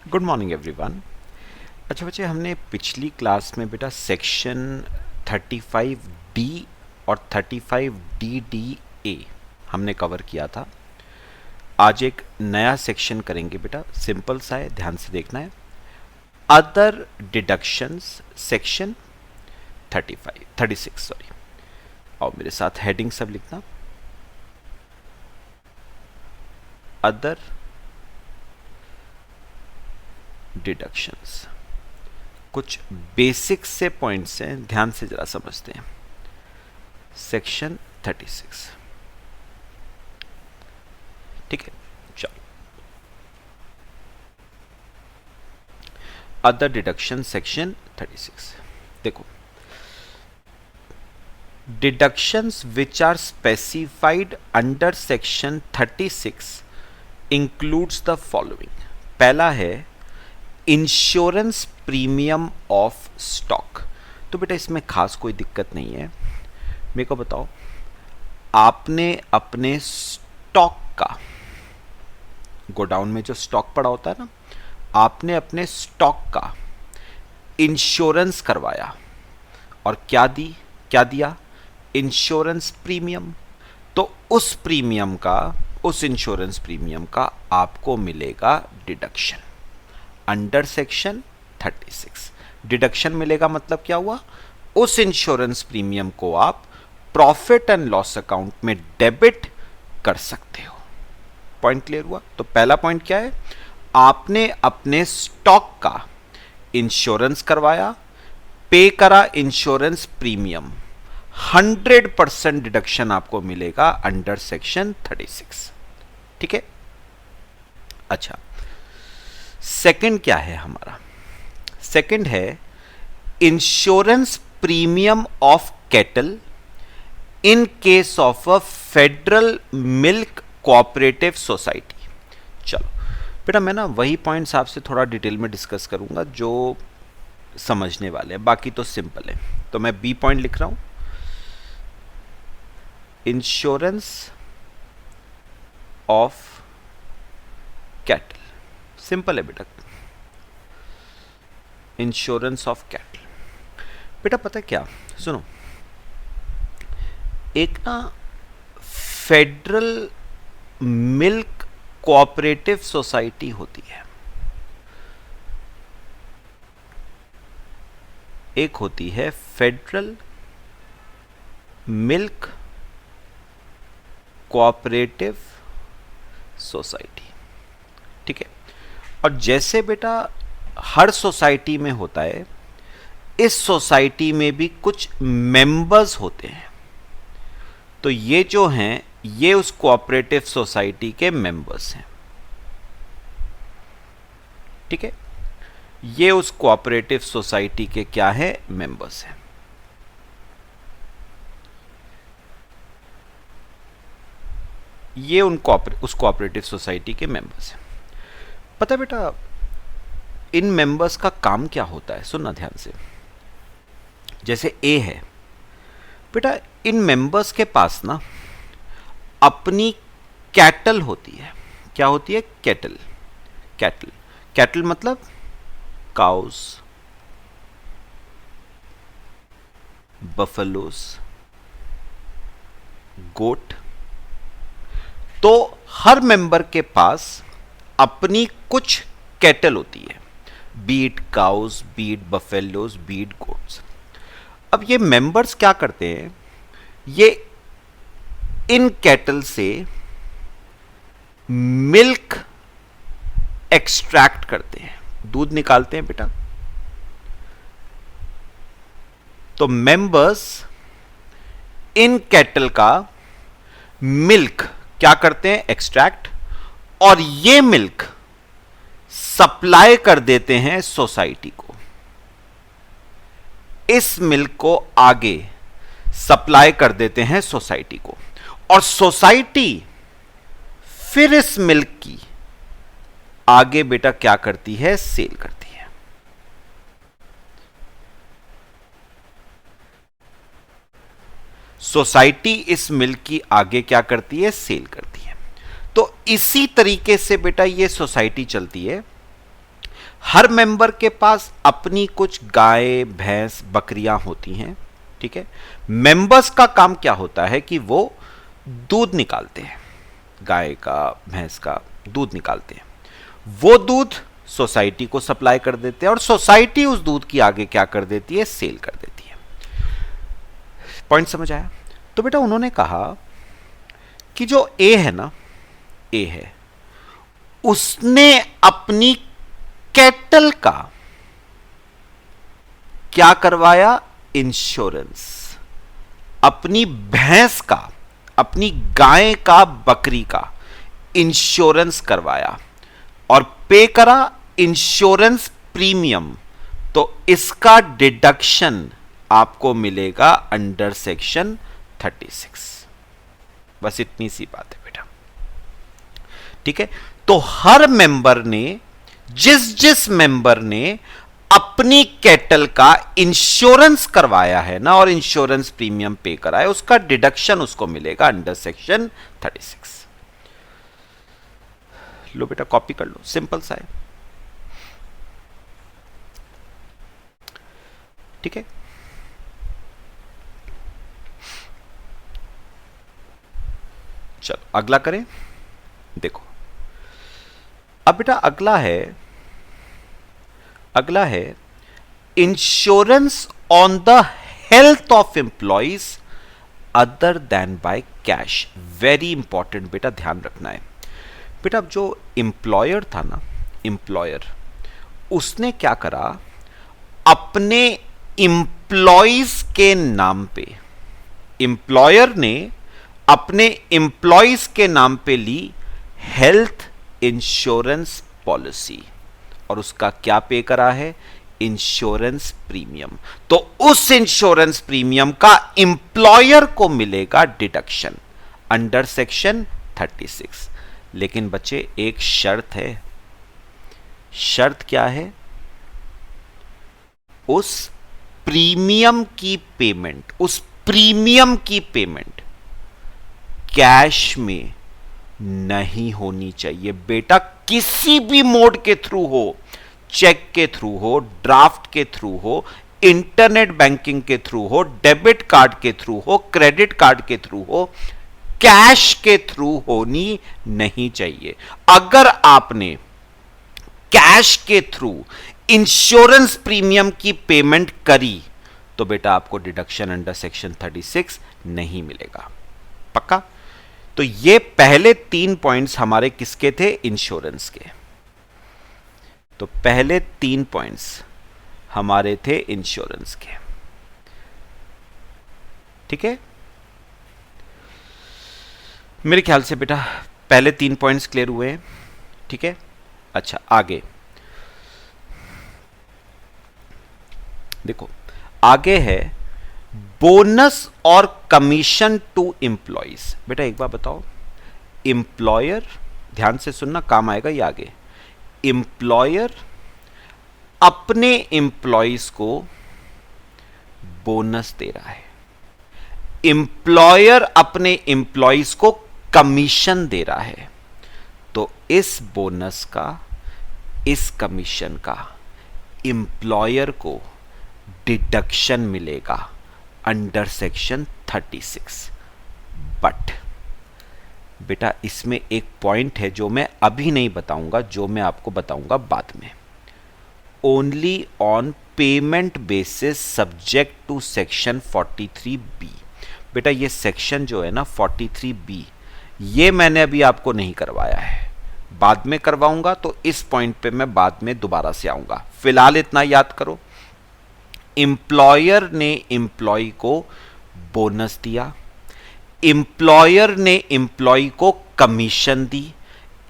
Good morning everyone. अच्छा बच्चे, हमने पिछली क्लास में बेटा सेक्शन 35D और 35DDA हमने कवर किया था। आज एक नया सेक्शन करेंगे बेटा, सिंपल सा है, ध्यान से देखना है। Other deductions section 36 sorry. और मेरे साथ हेडिंग सब लिखना, अदर डिडक्शंस। कुछ बेसिक से पॉइंट्स हैं, ध्यान से जरा समझते हैं। सेक्शन 36, ठीक है। चलो, अदर डिडक्शन सेक्शन 36 देखो। Deductions which are specified under section 36 includes the following. पहला है इंश्योरेंस प्रीमियम ऑफ स्टॉक। तो बेटा इसमें खास कोई दिक्कत नहीं है। मेरे को बताओ, आपने अपने स्टॉक का, गोडाउन में जो स्टॉक पड़ा होता है ना, आपने अपने स्टॉक का इंश्योरेंस करवाया और क्या दिया? Insurance premium. तो उस प्रीमियम का, उस इंश्योरेंस प्रीमियम का आपको मिलेगा डिडक्शन अंडर सेक्शन 36। डिडक्शन मिलेगा मतलब क्या हुआ? उस इंश्योरेंस प्रीमियम को आप प्रॉफिट एंड लॉस अकाउंट में डेबिट कर सकते हो। पॉइंट क्लियर हुआ? तो पहला पॉइंट क्या है? आपने अपने स्टॉक का इंश्योरेंस करवाया, पे करा इंश्योरेंस प्रीमियम, 100% डिडक्शन आपको मिलेगा अंडर सेक्शन 36। ठीक है। अच्छा, सेकंड क्या है हमारा? सेकंड है insurance premium of cattle in case of a federal milk cooperative society. चलो बेटा, मैं ना वही पॉइंट्स आपसे थोड़ा डिटेल में डिस्कस करूंगा जो समझने वाले हैं, बाकी तो सिंपल है। तो मैं बी पॉइंट लिख रहा हूं, इंश्योरेंस ऑफ कैटल। सिंपल है बेटा, इंश्योरेंस ऑफ कैटल। बेटा पता क्या, सुनो, एक ना फेडरल मिल्क कोऑपरेटिव सोसाइटी होती है, एक होती है फेडरल मिल्क कोऑपरेटिव सोसाइटी। ठीक है। और जैसे बेटा हर सोसाइटी में होता है, इस सोसाइटी में भी कुछ मेंबर्स होते हैं। तो ये जो हैं, ये उस कोऑपरेटिव सोसाइटी के मेंबर्स हैं। ठीक है, ये उस कोऑपरेटिव सोसाइटी के क्या है? मेंबर्स हैं। ये उस कोऑपरेटिव सोसाइटी के मेंबर्स हैं। पता है बेटा इन मेंबर्स का काम क्या होता है? सुनना ध्यान से। जैसे ए है बेटा, इन मेंबर्स के पास ना अपनी कैटल होती है। क्या होती है? कैटल। कैटल, कैटल मतलब काउस, बफलोस, गोट। तो हर मेंबर के पास अपनी कुछ कैटल होती है, be it cows, be it buffaloes, be it goats. अब ये मेंबर्स क्या करते हैं? ये इन कैटल से मिल्क एक्सट्रैक्ट करते हैं, दूध निकालते हैं बेटा। तो मेंबर्स इन कैटल का मिल्क क्या करते हैं? एक्सट्रैक्ट। और ये मिल्क सप्लाई कर देते हैं सोसाइटी को। इस मिल्क को आगे सप्लाई कर देते हैं सोसाइटी को, और सोसाइटी फिर इस मिल्क की आगे बेटा क्या करती है? सेल करती है। सोसाइटी इस मिल्क की आगे क्या करती है? सेल करती है। तो इसी तरीके से बेटा ये सोसाइटी चलती है। हर मेंबर के पास अपनी कुछ गाय भैंस बकरियां होती हैं, ठीक है। मेंबर्स का काम क्या होता है कि वो दूध निकालते हैं, गाय का भैंस का दूध निकालते हैं, वो दूध सोसाइटी को सप्लाई कर देते हैं और सोसाइटी उस दूध की आगे क्या कर देती है, सेल कर देती है। पॉइंट समझ आया? तो बेटा उन्होंने कहा कि जो ए है ना, ए है, उसने अपनी कैटल का क्या करवाया, इंश्योरेंस। अपनी भैंस का, अपनी गाय का, बकरी का इंश्योरेंस करवाया और पे करा इंश्योरेंस प्रीमियम, तो इसका डिडक्शन आपको मिलेगा अंडर सेक्शन 36। बस इतनी सी बात है बेटा, ठीक है। तो हर मेंबर ने, जिस मेंबर ने अपनी कैटल का इंश्योरेंस करवाया है ना और इंश्योरेंस प्रीमियम पे करा है, उसका डिडक्शन उसको मिलेगा अंडर सेक्शन 36। लो बेटा कॉपी कर लो, सिंपल सा है, ठीक है। चलो अगला करें। देखो अब बेटा अगला है insurance on the health of employees other than by cash. Very important बेटा, ध्यान रखना है बेटा। अब जो एम्प्लॉयर था ना, एम्प्लॉयर, उसने क्या करा, अपने एम्प्लॉइज के नाम पे, एम्प्लॉयर ने अपने एम्प्लॉइज के नाम पे ली हेल्थ इंश्योरेंस पॉलिसी और उसका क्या पे करा है, इंश्योरेंस प्रीमियम। तो उस इंश्योरेंस प्रीमियम का एम्प्लॉयर को मिलेगा डिडक्शन अंडर सेक्शन 36। लेकिन बच्चे एक शर्त है। शर्त क्या है, उस प्रीमियम की पेमेंट, उस प्रीमियम की पेमेंट कैश में नहीं होनी चाहिए बेटा। किसी भी मोड के थ्रू हो, चेक के थ्रू हो, ड्राफ्ट के थ्रू हो, इंटरनेट बैंकिंग के थ्रू हो, डेबिट कार्ड के थ्रू हो, क्रेडिट कार्ड के थ्रू हो, कैश के थ्रू होनी नहीं चाहिए। अगर आपने कैश के थ्रू इंश्योरेंस प्रीमियम की पेमेंट करी तो बेटा आपको डिडक्शन अंडर सेक्शन 36 नहीं मिलेगा। पक्का? तो ये पहले 3 पॉइंट्स हमारे किसके थे, इंश्योरेंस के। तो पहले 3 पॉइंट्स हमारे थे इंश्योरेंस के, ठीक है। मेरे ख्याल से बेटा पहले 3 पॉइंट्स क्लियर हुए हैं, ठीक है। अच्छा आगे देखो, आगे है बोनस और कमीशन टू एम्प्लॉइज। बेटा एक बार बताओ, एम्प्लॉयर, ध्यान से सुनना, काम आएगा ये आगे। एम्प्लॉयर अपने एम्प्लॉइज को बोनस दे रहा है, एम्प्लॉयर अपने एम्प्लॉइज को कमीशन दे रहा है, तो इस बोनस का, इस कमीशन का एम्प्लॉयर को डिडक्शन मिलेगा अंडर सेक्शन 36। बट बेटा इसमें एक पॉइंट है जो मैं अभी नहीं बताऊंगा, जो मैं आपको बताऊंगा बाद में। Only on payment basis subject to section 43B। बेटा ये सेक्शन जो है ना 43B, ये मैंने अभी आपको नहीं करवाया है, बाद में करवाऊंगा, तो इस पॉइंट पे मैं बाद में दोबारा से आऊंगा। फिलहाल इतना याद करो, एम्प्लॉयर ने एम्प्लॉय को बोनस दिया, एम्प्लॉयर ने एम्प्लॉय को कमीशन दी,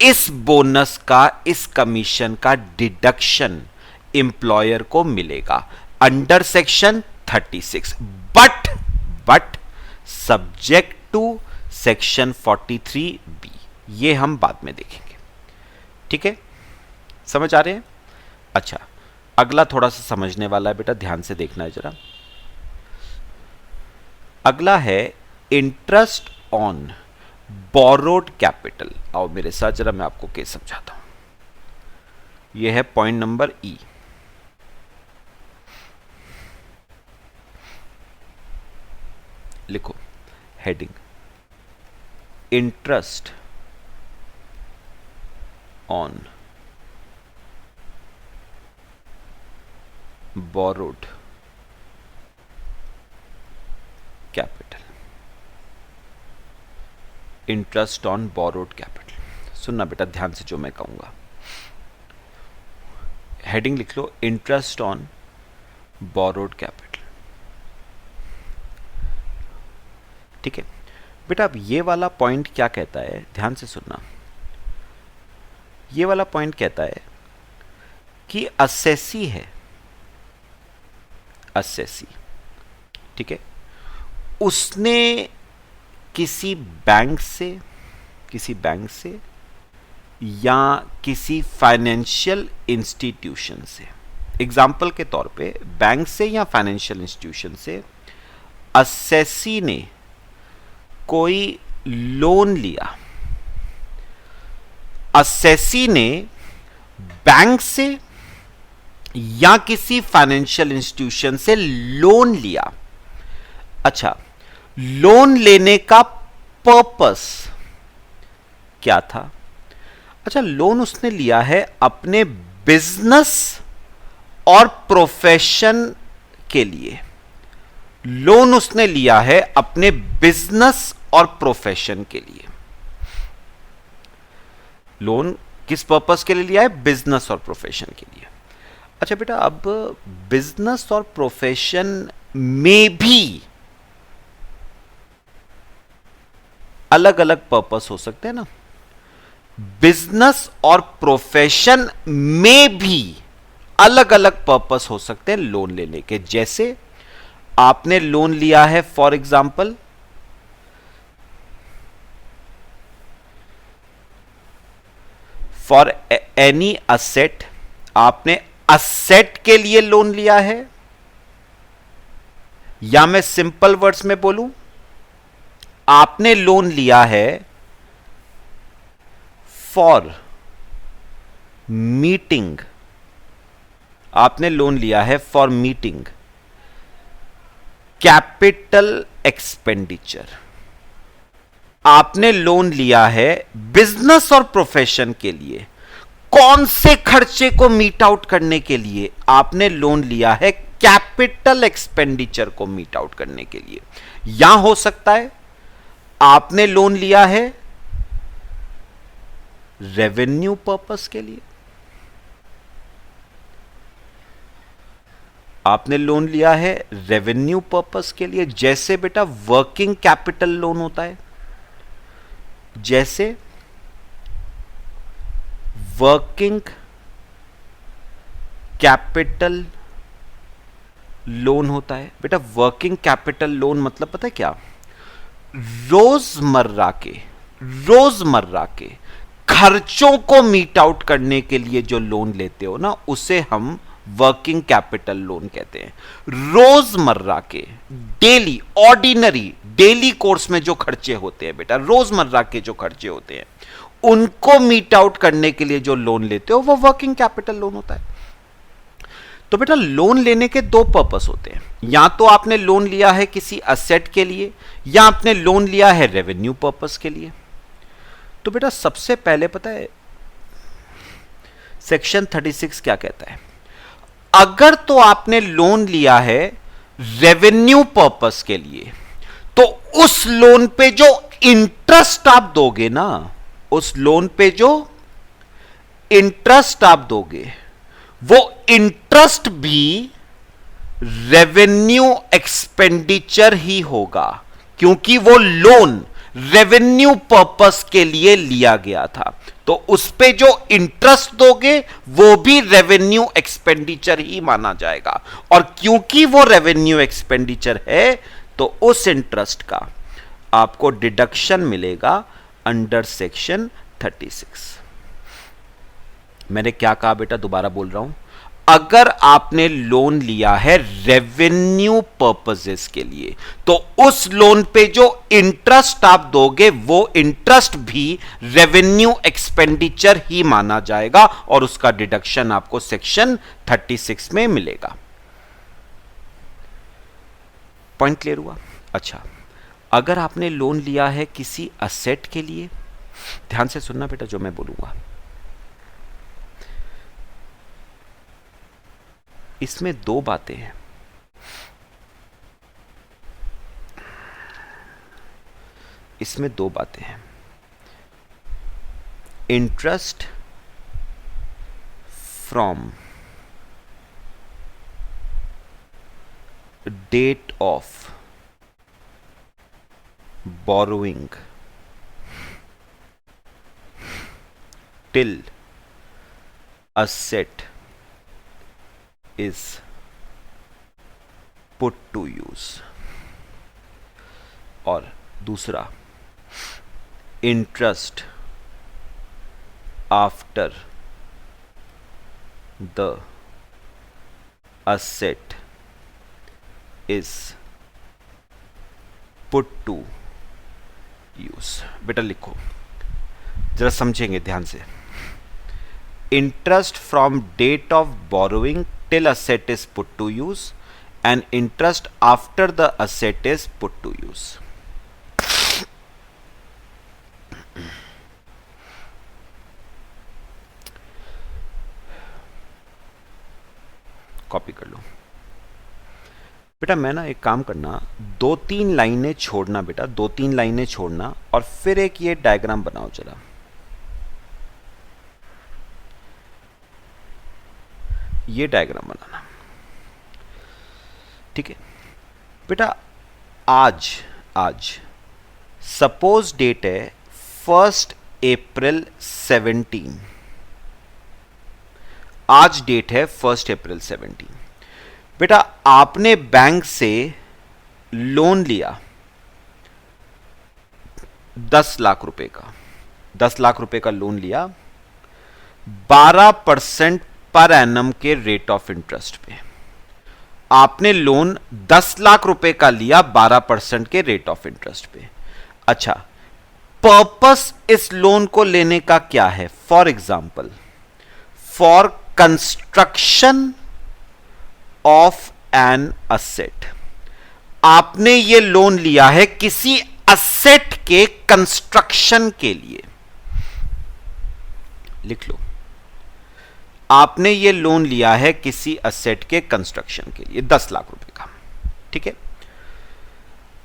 इस बोनस का, इस कमीशन का डिडक्शन एम्प्लॉयर को मिलेगा under section 36। But subject to section 43B, ये हम बाद में देखेंगे, ठीक है। समझ आ रहे हैं? अच्छा अगला थोड़ा सा समझने वाला है बेटा, ध्यान से देखना है जरा। अगला है इंटरेस्ट ऑन बोरोड कैपिटल। आओ मेरे साथ जरा, मैं आपको केस समझाता हूं। ये है पॉइंट नंबर ई। लिखो heading, interest on borrowed capital, interest on borrowed capital. सुनना बेटा ध्यान से जो मैं कहूंगा, हेडिंग लिख लो, इंटरेस्ट ऑन बोरोड कैपिटल। ठीक है बेटा, अब ये वाला पॉइंट क्या कहता है, ध्यान से सुनना। ये वाला पॉइंट कहता है कि असेसी है, असेसी, ठीक है, उसने किसी बैंक से या किसी फाइनेंशियल इंस्टीट्यूशन से, एग्जाम्पल के तौर पे बैंक से या फाइनेंशियल इंस्टीट्यूशन से असेसी ने कोई लोन लिया, असेसी ने बैंक से या किसी फाइनेंशियल इंस्टीट्यूशन से लोन लिया। अच्छा, लोन लेने का पर्पस क्या था? अच्छा, लोन उसने लिया है अपने बिजनेस और प्रोफेशन के लिए। लोन उसने लिया है अपने बिजनेस और प्रोफेशन के लिए। लोन किस पर्पस के लिए लिया है? बिजनेस और प्रोफेशन के लिए। अच्छा बेटा, अब बिजनेस और प्रोफेशन में भी अलग अलग पर्पस हो सकते हैं ना। बिजनेस और प्रोफेशन में भी अलग अलग पर्पस हो सकते हैं लोन लेने के। जैसे आपने लोन लिया है for example for any asset, आपने असेट के लिए लोन लिया है, या मैं सिंपल वर्ड्स में बोलूं, आपने लोन लिया है फॉर मीटिंग, आपने लोन लिया है फॉर मीटिंग कैपिटल एक्सपेंडिचर। आपने लोन लिया है बिजनेस और प्रोफेशन के लिए। कौन से खर्चे को मीट आउट करने के लिए? आपने लोन लिया है कैपिटल एक्सपेंडिचर को मीट आउट करने के लिए। या हो सकता है आपने लोन लिया है रेवेन्यू पर्पस के लिए, आपने लोन लिया है रेवेन्यू पर्पस के लिए। जैसे बेटा वर्किंग कैपिटल लोन होता है, जैसे वर्किंग कैपिटल लोन होता है। बेटा वर्किंग कैपिटल लोन मतलब पता है क्या? रोजमर्रा के खर्चों को मीट आउट करने के लिए जो लोन लेते हो ना, उसे हम वर्किंग कैपिटल लोन कहते हैं। रोजमर्रा के, डेली, ऑर्डिनरी, डेली कोर्स में जो खर्चे होते हैं बेटा, रोजमर्रा के जो खर्चे होते हैं, उनको मीट आउट करने के लिए जो लोन लेते हो वो वर्किंग कैपिटल लोन होता है। तो बेटा लोन लेने के दो पर्पस होते हैं। या तो आपने लोन लिया है किसी असेट के लिए, या आपने लोन लिया है रेवेन्यू पर्पस के लिए। तो बेटा सबसे पहले पता है सेक्शन 36 क्या कहता है? अगर तो आपने लोन लिया है रेवेन्यू पर्पस के लिए, तो उस लोन पे जो इंटरेस्ट आप दोगे ना, उस लोन पे जो इंटरेस्ट आप दोगे, वो इंटरेस्ट भी रेवेन्यू एक्सपेंडिचर ही होगा, क्योंकि वो लोन रेवेन्यू पर्पस के लिए लिया गया था। तो उस पे जो इंटरेस्ट दोगे वो भी रेवेन्यू एक्सपेंडिचर ही माना जाएगा। और क्योंकि वो रेवेन्यू एक्सपेंडिचर है, तो उस इंटरेस्ट का आपको डिडक्शन मिलेगा अंडर सेक्शन 36। मैंने क्या कहा बेटा, दोबारा बोल रहा हूं। अगर आपने लोन लिया है रेवेन्यू पर्पसेस के लिए, तो उस लोन पे जो इंटरेस्ट आप दोगे वो इंटरेस्ट भी रेवेन्यू एक्सपेंडिचर ही माना जाएगा और उसका डिडक्शन आपको सेक्शन 36 में मिलेगा। पॉइंट क्लियर हुआ? अच्छा, अगर आपने लोन लिया है किसी असेट के लिए, ध्यान से सुनना बेटा जो मैं बोलूंगा, इसमें दो बातें हैं। इसमें दो बातें हैं। Interest from date of borrowing till asset is put to use, और दूसरा interest after the asset is put to use। बेटा लिखो, जरा समझेंगे ध्यान से। Interest from date of borrowing till asset is put to use and interest after the asset is put to use। Copy कर लो बेटा। मैं ना एक काम करना, 2-3 लाइनें छोड़ना बेटा, 2-3 लाइनें छोड़ना और फिर एक ये डायग्राम बनाओ जरा। ये डायग्राम बनाना, ठीक है बेटा। आज सपोज डेट है 1 अप्रैल 17। आज डेट है 1 अप्रैल 17। बेटा आपने बैंक से लोन लिया 10 लाख रुपए का, 10 लाख रुपए का लोन लिया 12% पर एनम के रेट ऑफ इंटरेस्ट पे। आपने लोन 10 लाख रुपए का लिया 12% के रेट ऑफ इंटरेस्ट पे। अच्छा, पर्पस इस लोन को लेने का क्या है? For example, for construction of an asset. आपने ये लोन लिया है किसी असेट के कंस्ट्रक्शन के लिए। लिख लो, आपने ये लोन लिया है किसी असेट के कंस्ट्रक्शन के लिए 10 लाख रुपए का, ठीक है।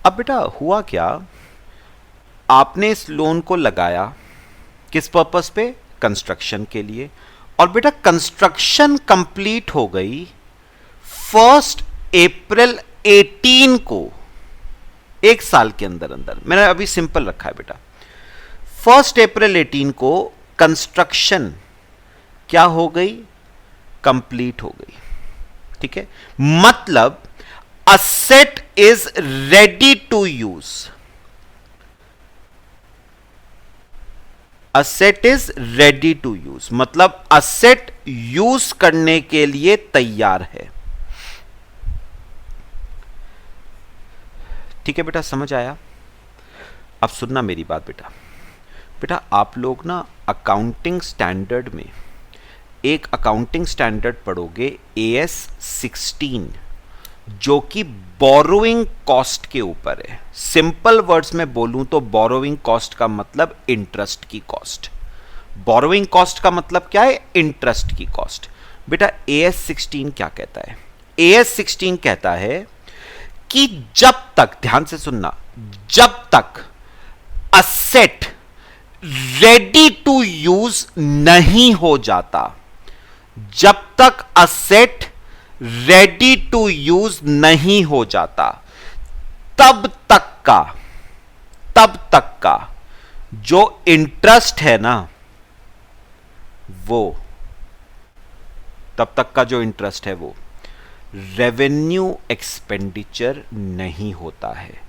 अब बेटा हुआ क्या, आपने इस लोन को लगाया किस पर्पस पे? कंस्ट्रक्शन के लिए। और बेटा कंस्ट्रक्शन कंप्लीट हो गई 1 अप्रैल 18 को, एक साल के अंदर अंदर। मैंने अभी सिंपल रखा है बेटा। 1 अप्रैल 18 को कंस्ट्रक्शन क्या हो गई? कंप्लीट हो गई, ठीक है। मतलब asset is ready to use. Asset is ready to use मतलब असेट यूज करने के लिए तैयार है, ठीक है बेटा। समझ आया? अब सुनना मेरी बात बेटा। बेटा आप लोग ना अकाउंटिंग स्टैंडर्ड में एक अकाउंटिंग स्टैंडर्ड पढ़ोगे AS 16, जो कि बोरोइंग कॉस्ट के ऊपर है। सिंपल वर्ड्स में बोलूं तो बोरोइंग कॉस्ट का मतलब इंटरेस्ट की कॉस्ट। बोरोइंग कॉस्ट का मतलब क्या है? इंटरेस्ट की कॉस्ट। बेटा AS 16 क्या कहता है? AS 16 कहता है कि जब तक, ध्यान से सुनना, जब तक असेट रेडी टू यूज नहीं हो जाता, जब तक असेट रेडी टू यूज नहीं हो जाता, तब तक का जो इंटरेस्ट है ना, वो तब तक का जो इंटरेस्ट है वो रेवेन्यू एक्सपेंडिचर नहीं होता है,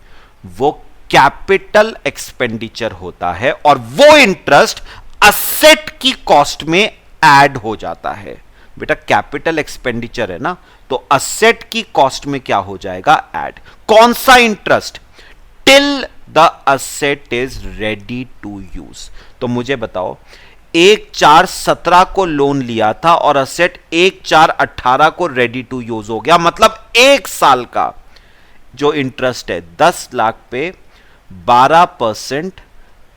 वो कैपिटल एक्सपेंडिचर होता है और वो इंटरेस्ट असेट की कॉस्ट में ऐड हो जाता है। बेटा कैपिटल एक्सपेंडिचर है ना, तो असेट की कॉस्ट में क्या हो जाएगा, ऐड। कौन सा interest, till the asset is ready to use. तो मुझे बताओ 1/4/17 को लोन लिया था और असेट 1/4/18 को रेडी टू यूज हो गया, मतलब 1 साल का जो इंटरेस्ट है 10 लाख पे 12%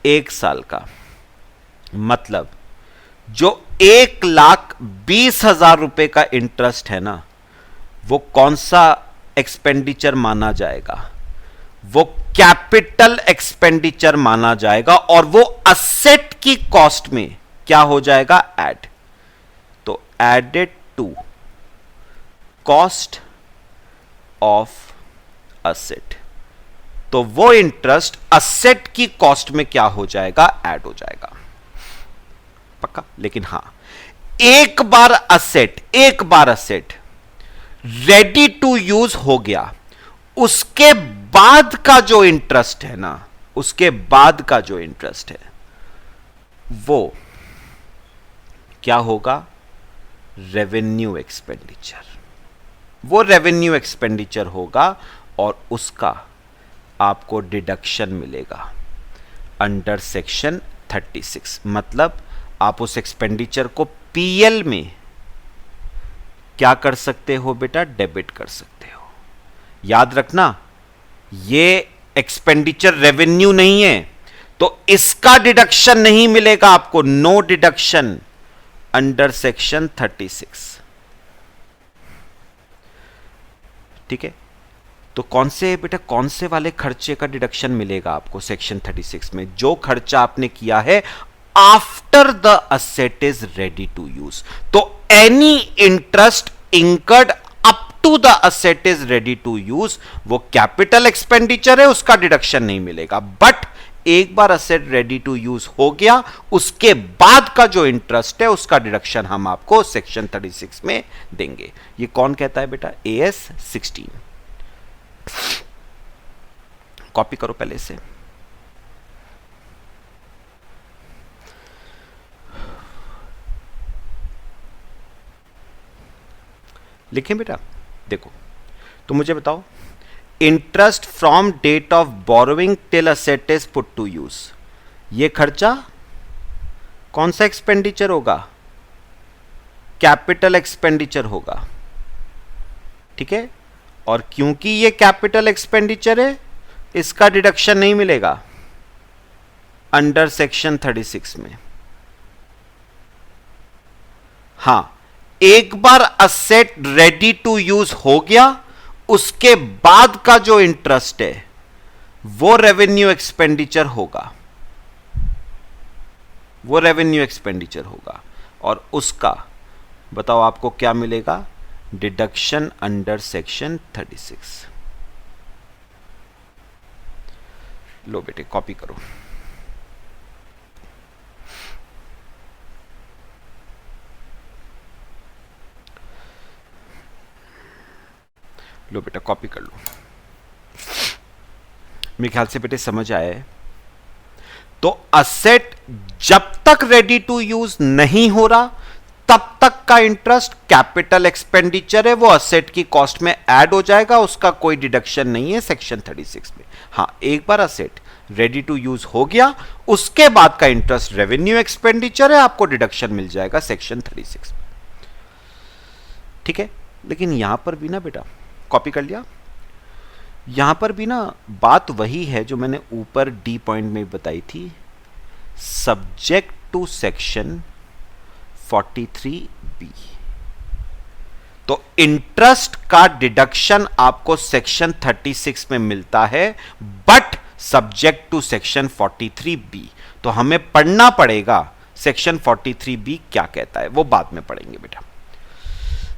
1 साल का, मतलब जो 1,20,000 रुपए का इंटरेस्ट है ना, वो कौन सा एक्सपेंडिचर माना जाएगा, वो कैपिटल एक्सपेंडिचर माना जाएगा और वो असेट की कॉस्ट में क्या हो जाएगा, ऐड। तो added to cost of asset, तो वो इंटरेस्ट असेट की कॉस्ट में क्या हो जाएगा, ऐड हो जाएगा, पक्का। लेकिन हां, एक बार असेट रेडी टू यूज हो गया, उसके बाद का जो इंटरेस्ट है ना, उसके बाद का जो इंटरेस्ट है वो क्या होगा, रेवेन्यू एक्सपेंडिचर। वो रेवेन्यू एक्सपेंडिचर होगा और उसका आपको डिडक्शन मिलेगा अंडर सेक्शन 36। मतलब आप उस एक्सपेंडिचर को पीएल में क्या कर सकते हो बेटा, डेबिट कर सकते हो। याद रखना, ये एक्सपेंडिचर रेवेन्यू नहीं है, तो इसका डिडक्शन नहीं मिलेगा आपको, नो डिडक्शन अंडर सेक्शन 36। ठीक है, तो कौन से बेटा, कौन से वाले खर्चे का डिडक्शन मिलेगा आपको सेक्शन 36 में, जो खर्चा आपने किया है after the asset is ready to use. तो any interest incurred up to the asset is ready to use, वो कैपिटल एक्सपेंडिचर है, उसका डिडक्शन नहीं मिलेगा। बट एक बार असेट रेडी टू यूज हो गया, उसके बाद का जो इंटरेस्ट है उसका डिडक्शन हम आपको सेक्शन 36 में देंगे। ये कौन कहता है बेटा, AS 16। कॉपी करो पहले से। लिखें बेटा, देखो तो मुझे बताओ, interest from date of borrowing till asset is put to use, ये खर्चा कौन सा एक्सपेंडिचर होगा, कैपिटल एक्सपेंडिचर होगा। ठीक है, और क्योंकि ये कैपिटल एक्सपेंडिचर है, इसका डिडक्शन नहीं मिलेगा अंडर सेक्शन 36 में। हां, एक बार असेट रेडी टू यूज हो गया, उसके बाद का जो इंटरेस्ट है वो रेवेन्यू एक्सपेंडिचर होगा, वो रेवेन्यू एक्सपेंडिचर होगा और उसका बताओ आपको क्या मिलेगा, डिडक्शन अंडर सेक्शन 36। लो बेटे कॉपी करो। लो बेटा कॉपी कर लो। मेरे ख्याल से बेटे समझ आया है। तो असेट जब तक रेडी टू यूज नहीं हो रहा तब तक का इंटरेस्ट कैपिटल एक्सपेंडिचर है, वो असेट की कॉस्ट में ऐड हो जाएगा, उसका कोई डिडक्शन नहीं है सेक्शन 36 में। हां, एक बार असेट रेडी टू यूज हो गया, उसके बाद का इंटरेस्ट रेवेन्यू एक्सपेंडिचर है, आपको डिडक्शन मिल जाएगा सेक्शन 36 में। ठीक है, लेकिन यहां पर भी ना बेटा, कॉपी कर लिया, यहां पर भी ना बात वही है जो मैंने ऊपर डी पॉइंट में बताई थी, सब्जेक्ट टू सेक्शन 43B। तो इंटरेस्ट का डिडक्शन आपको सेक्शन 36 में मिलता है, but subject to section 43B। तो हमें पढ़ना पड़ेगा सेक्शन 43B क्या कहता है, वो बाद में पढ़ेंगे बेटा।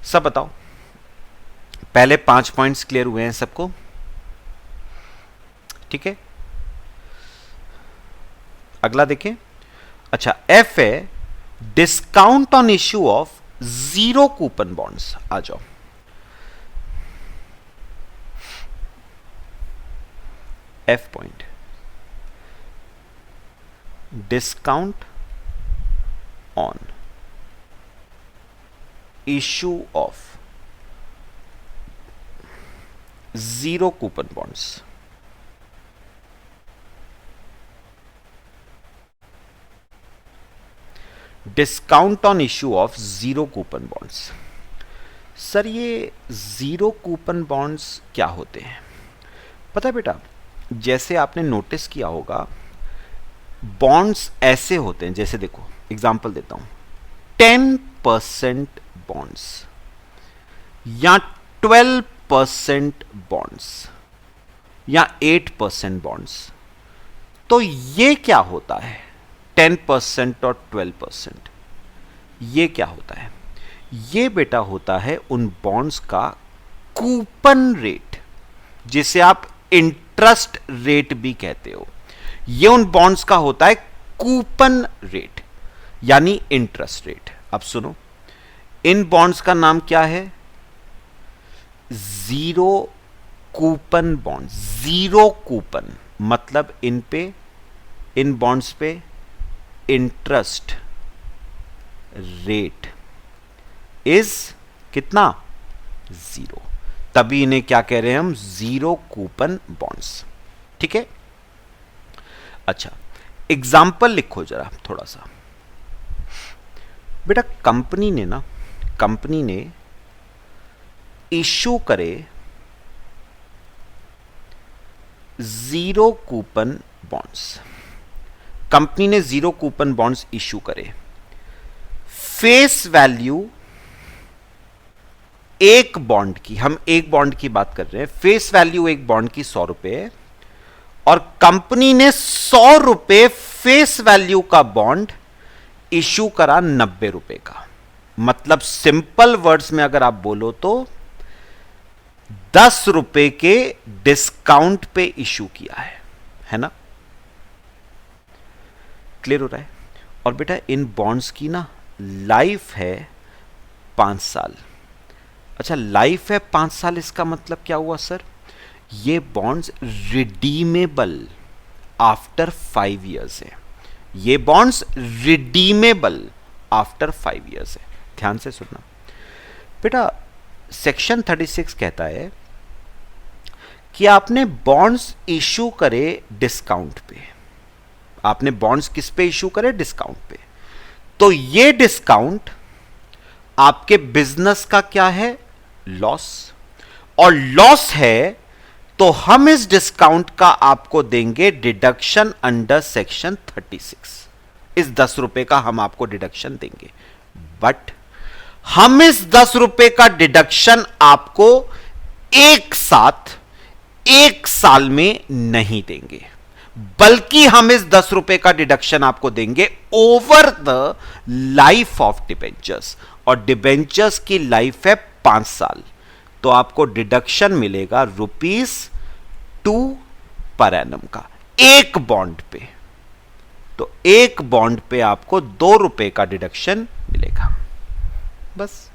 सब बताओ, पहले 5 पॉइंट्स क्लियर हुए हैं सबको? ठीक है, अगला देखें। अच्छा, F है discount on issue of 0 coupon bonds. आ जाओ, F point, discount on issue of zero coupon bonds. Discount on issue of zero coupon bonds. Sir ये जीरो कूपन बॉन्ड्स क्या होते हैं? पता है बेटा, जैसे आपने नोटिस किया होगा बॉन्ड्स ऐसे होते हैं, जैसे देखो एग्जांपल देता हूं, 10% बॉन्ड्स या 12% बॉन्ड्स या 8% बॉन्ड्स। तो ये क्या होता है 10% और 12%? ये क्या होता है? ये बेटा होता है उन बॉन्ड्स का कूपन रेट, जिसे आप इंटरेस्ट रेट भी कहते हो। ये उन बॉन्ड्स का होता है कूपन रेट यानी इंटरेस्ट रेट। अब सुनो, इन बॉन्ड्स का नाम क्या है? Zero coupon bond. Zero coupon मतलब इन बॉन्ड्स पे इंटरेस्ट रेट इज कितना? जीरो। तभी इन्हें क्या कह रहे हैं हम? Zero coupon bonds. ठीक है। अच्छा, एग्जाम्पल लिखो जरा थोड़ा सा। बेटा कंपनी ने इशू करे जीरो कूपन बॉन्ड्स। कंपनी ने जीरो कूपन बॉन्ड्स इशू करे। फेस वैल्यू एक बॉन्ड की, हम एक बॉन्ड की बात कर रहे हैं, फेस वैल्यू एक बॉन्ड की 100 रुपए, और कंपनी ने 100 रुपए फेस वैल्यू का बॉन्ड इशू करा 90 रुपए का। मतलब सिंपल वर्ड्स में अगर आप बोलो तो 10 रुपए के डिस्काउंट पे इशू किया है ना? क्लियर हो रहा है? और बेटा इन बॉन्ड्स की ना लाइफ है 5 साल। अच्छा, लाइफ है 5 साल, इसका मतलब क्या हुआ सर? ये बॉन्ड्स रिडीमेबल आफ्टर 5 इयर्स है। ये बॉन्ड्स रिडीमेबल आफ्टर 5 इयर्स है। ध्यान से सुनना बेटा, सेक्शन 36 कहता है कि आपने बॉन्ड्स इशू करे डिस्काउंट पे। आपने बॉन्ड्स किस पे इशू करे? डिस्काउंट पे। तो ये डिस्काउंट आपके बिजनेस का क्या है? लॉस। और लॉस है तो हम इस डिस्काउंट का आपको देंगे डिडक्शन अंडर सेक्शन 36। इस 10 रुपए का हम आपको डिडक्शन देंगे, बट हम इस 10 रुपए का डिडक्शन आपको एक साथ 1 साल में नहीं देंगे, बल्कि हम इस 10 रुपए का डिडक्शन आपको देंगे over the life of debentures. और डिबेंचर्स की लाइफ है 5 साल। तो आपको डिडक्शन मिलेगा ₹2 पर एनम का एक बॉन्ड पे। तो एक बॉन्ड पे आपको 2 रुपए का डिडक्शन मिलेगा। बस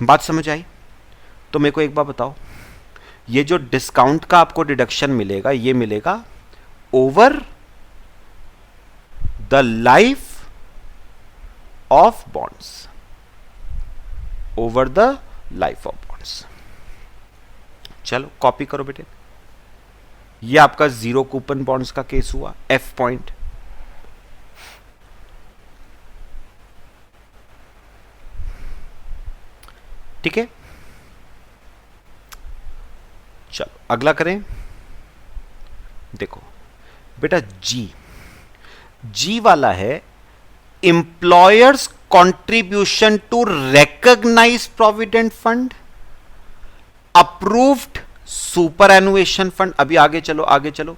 बात समझ आई? तो मेरे को एक बात बताओ, ये जो डिस्काउंट का आपको डिडक्शन मिलेगा, ये मिलेगा over the life of bonds. Over the life of bonds. चलो कॉपी करो बेटे। ये आपका जीरो कूपन बॉन्ड्स का केस हुआ, एफ पॉइंट। ठीक है, चलो अगला करें। देखो बेटा, जी वाला है employer's contribution to recognised provident fund, approved superannuation fund. अभी आगे चलो।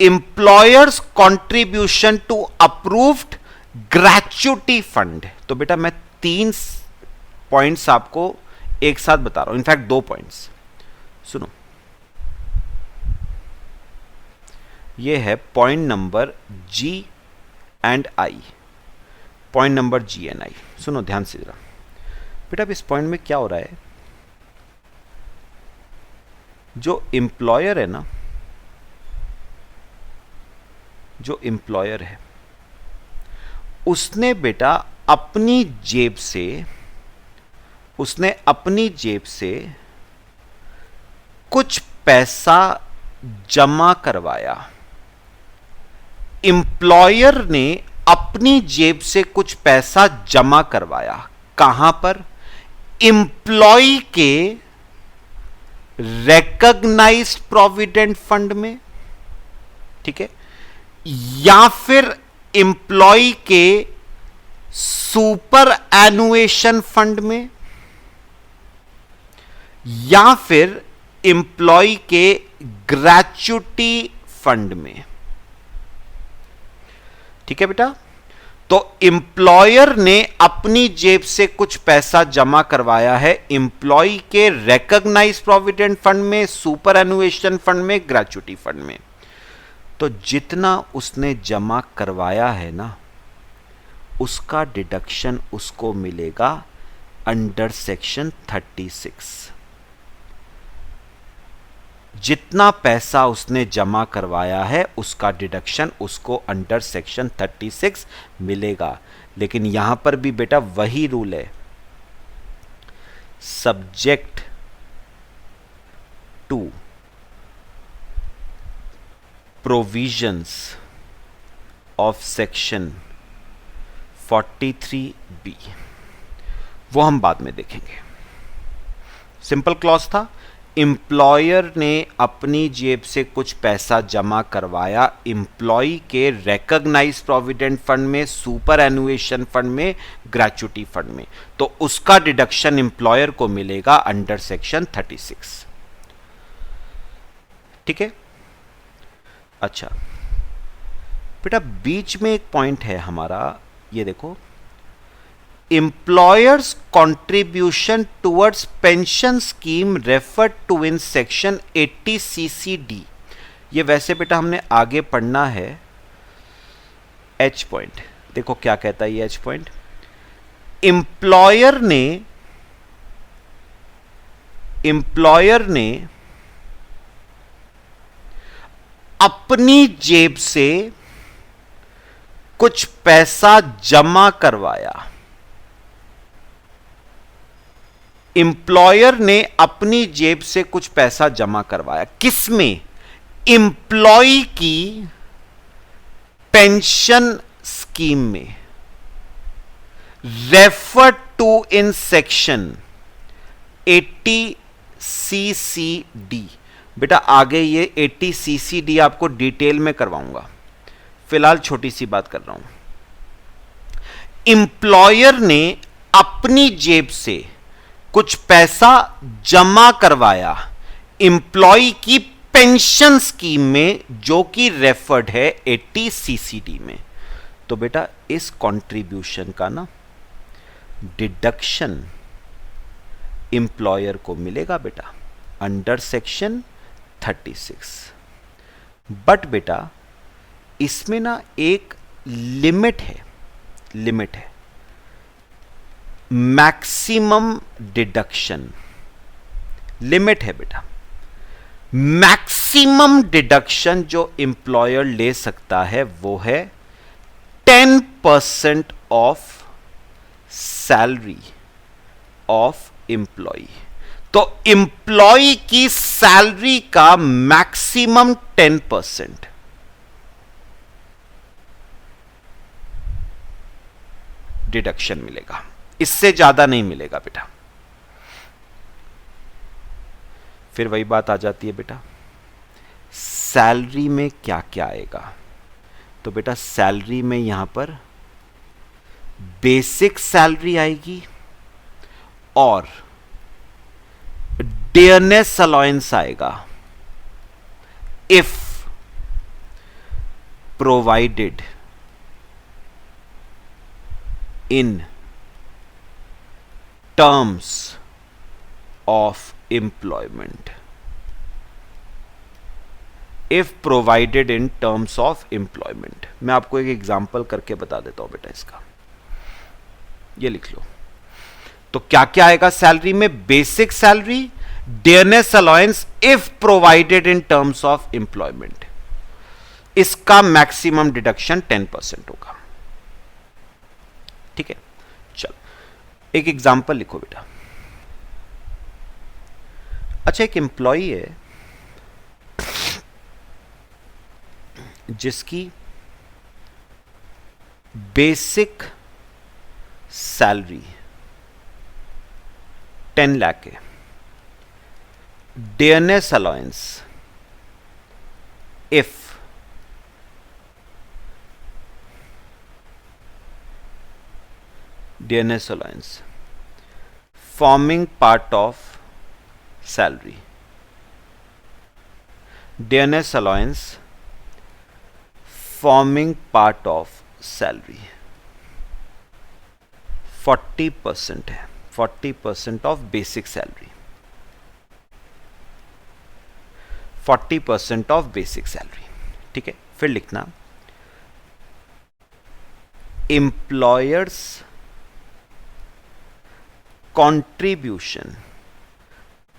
Employer's contribution to approved gratuity fund. तो बेटा मैं 3 पॉइंट्स आपको एक साथ बता रहा हूं, इनफैक्ट 2 पॉइंट्स सुनो। ये है point number G and I. Point number G and I सुनो ध्यान से जरा बेटा। अब इस पॉइंट में क्या हो रहा है, जो एम्प्लॉयर है ना, जो एम्प्लॉयर है उसने बेटा अपनी जेब से कुछ पैसा जमा करवाया। एम्प्लॉयर ने अपनी जेब से कुछ पैसा जमा करवाया। कहां पर? एम्प्लॉय के रिकॉग्नाइज्ड प्रोविडेंट फंड में, ठीक है, या फिर एम्प्लॉय के सुपर एनुएशन फंड में, या फिर एम्प्लॉय के ग्रेच्युटी फंड में। ठीक है बेटा, तो एम्प्लॉयर ने अपनी जेब से कुछ पैसा जमा करवाया है एम्प्लॉय के रिकॉग्नाइज प्रोविडेंट फंड में, सुपर एनुएशन फंड में, ग्रेच्युटी फंड में। तो जितना उसने जमा करवाया है ना, उसका डिडक्शन उसको मिलेगा अंडर सेक्शन 36। जितना पैसा उसने जमा करवाया है उसका डिडक्शन उसको अंडर सेक्शन 36 मिलेगा। लेकिन यहां पर भी बेटा वही रूल है, subject to provisions of section 43B, वो हम बाद में देखेंगे। सिंपल क्लॉज था, एम्प्लॉयर ने अपनी जेब से कुछ पैसा जमा करवाया एम्प्लॉय के रिकॉग्नाइज प्रोविडेंट फंड में, सुपर एनुएशन फंड में, ग्रेच्युटी फंड में, तो उसका डिडक्शन एम्प्लॉयर को मिलेगा अंडर सेक्शन 36। ठीक है। अच्छा बेटा, बीच में एक पॉइंट है हमारा, ये देखो, employers contribution towards pension scheme referred to in section 80 CCD। ये वैसे बेटा हमने आगे पढ़ना है। एच पॉइंट देखो क्या कहता है ये एच पॉइंट, एम्प्लॉयर ने अपनी जेब से कुछ पैसा जमा करवाया। एम्प्लॉयर ने अपनी जेब से कुछ पैसा जमा करवाया, किसमें? एम्प्लॉय की पेंशन स्कीम में, refer to in section 80 CCD। बेटा आगे ये 80 CCD आपको डिटेल में करवाऊंगा, फिलहाल छोटी सी बात कर रहा हूं। एम्प्लॉयर ने अपनी जेब से कुछ पैसा जमा करवाया एम्प्लॉय की पेंशन स्कीम में, जो कि रेफर्ड है 80 CCD में। तो बेटा इस कंट्रीब्यूशन का ना डिडक्शन एम्प्लॉयर को मिलेगा बेटा अंडर सेक्शन 36। बट बेटा इसमें ना एक लिमिट है, मैक्सिमम डिडक्शन लिमिट है बेटा। मैक्सिमम डिडक्शन जो एम्प्लॉयर ले सकता है वो है 10% ऑफ सैलरी ऑफ एम्प्लॉय। तो एम्प्लॉय की सैलरी का मैक्सिमम 10% डिडक्शन मिलेगा, इससे ज्यादा नहीं मिलेगा बेटा। फिर वही बात आ जाती है बेटा, सैलरी में क्या क्या आएगा? तो बेटा सैलरी में यहां पर बेसिक सैलरी आएगी और डियरनेस अलाउंस आएगा if provided in terms of employment, if provided in terms of employment. मैं आपको एक एग्जांपल करके बता देता हूं बेटा इसका, ये लिख लो। तो क्या क्या आएगा सैलरी में? Basic salary, dearness allowance if provided in terms of employment, इसका मैक्सिमम डिडक्शन 10% होगा। ठीक है, एक एग्जाम्पल लिखो बेटा। अच्छा, एक एम्प्लॉई है जिसकी बेसिक सैलरी 10 लाख है। Dearness allowance if dearness allowance forming part of salary, dearness allowance forming part of salary 40% है, 40% of basic salary, 40% of basic salary. ठीक है, फिर लिखना employers contribution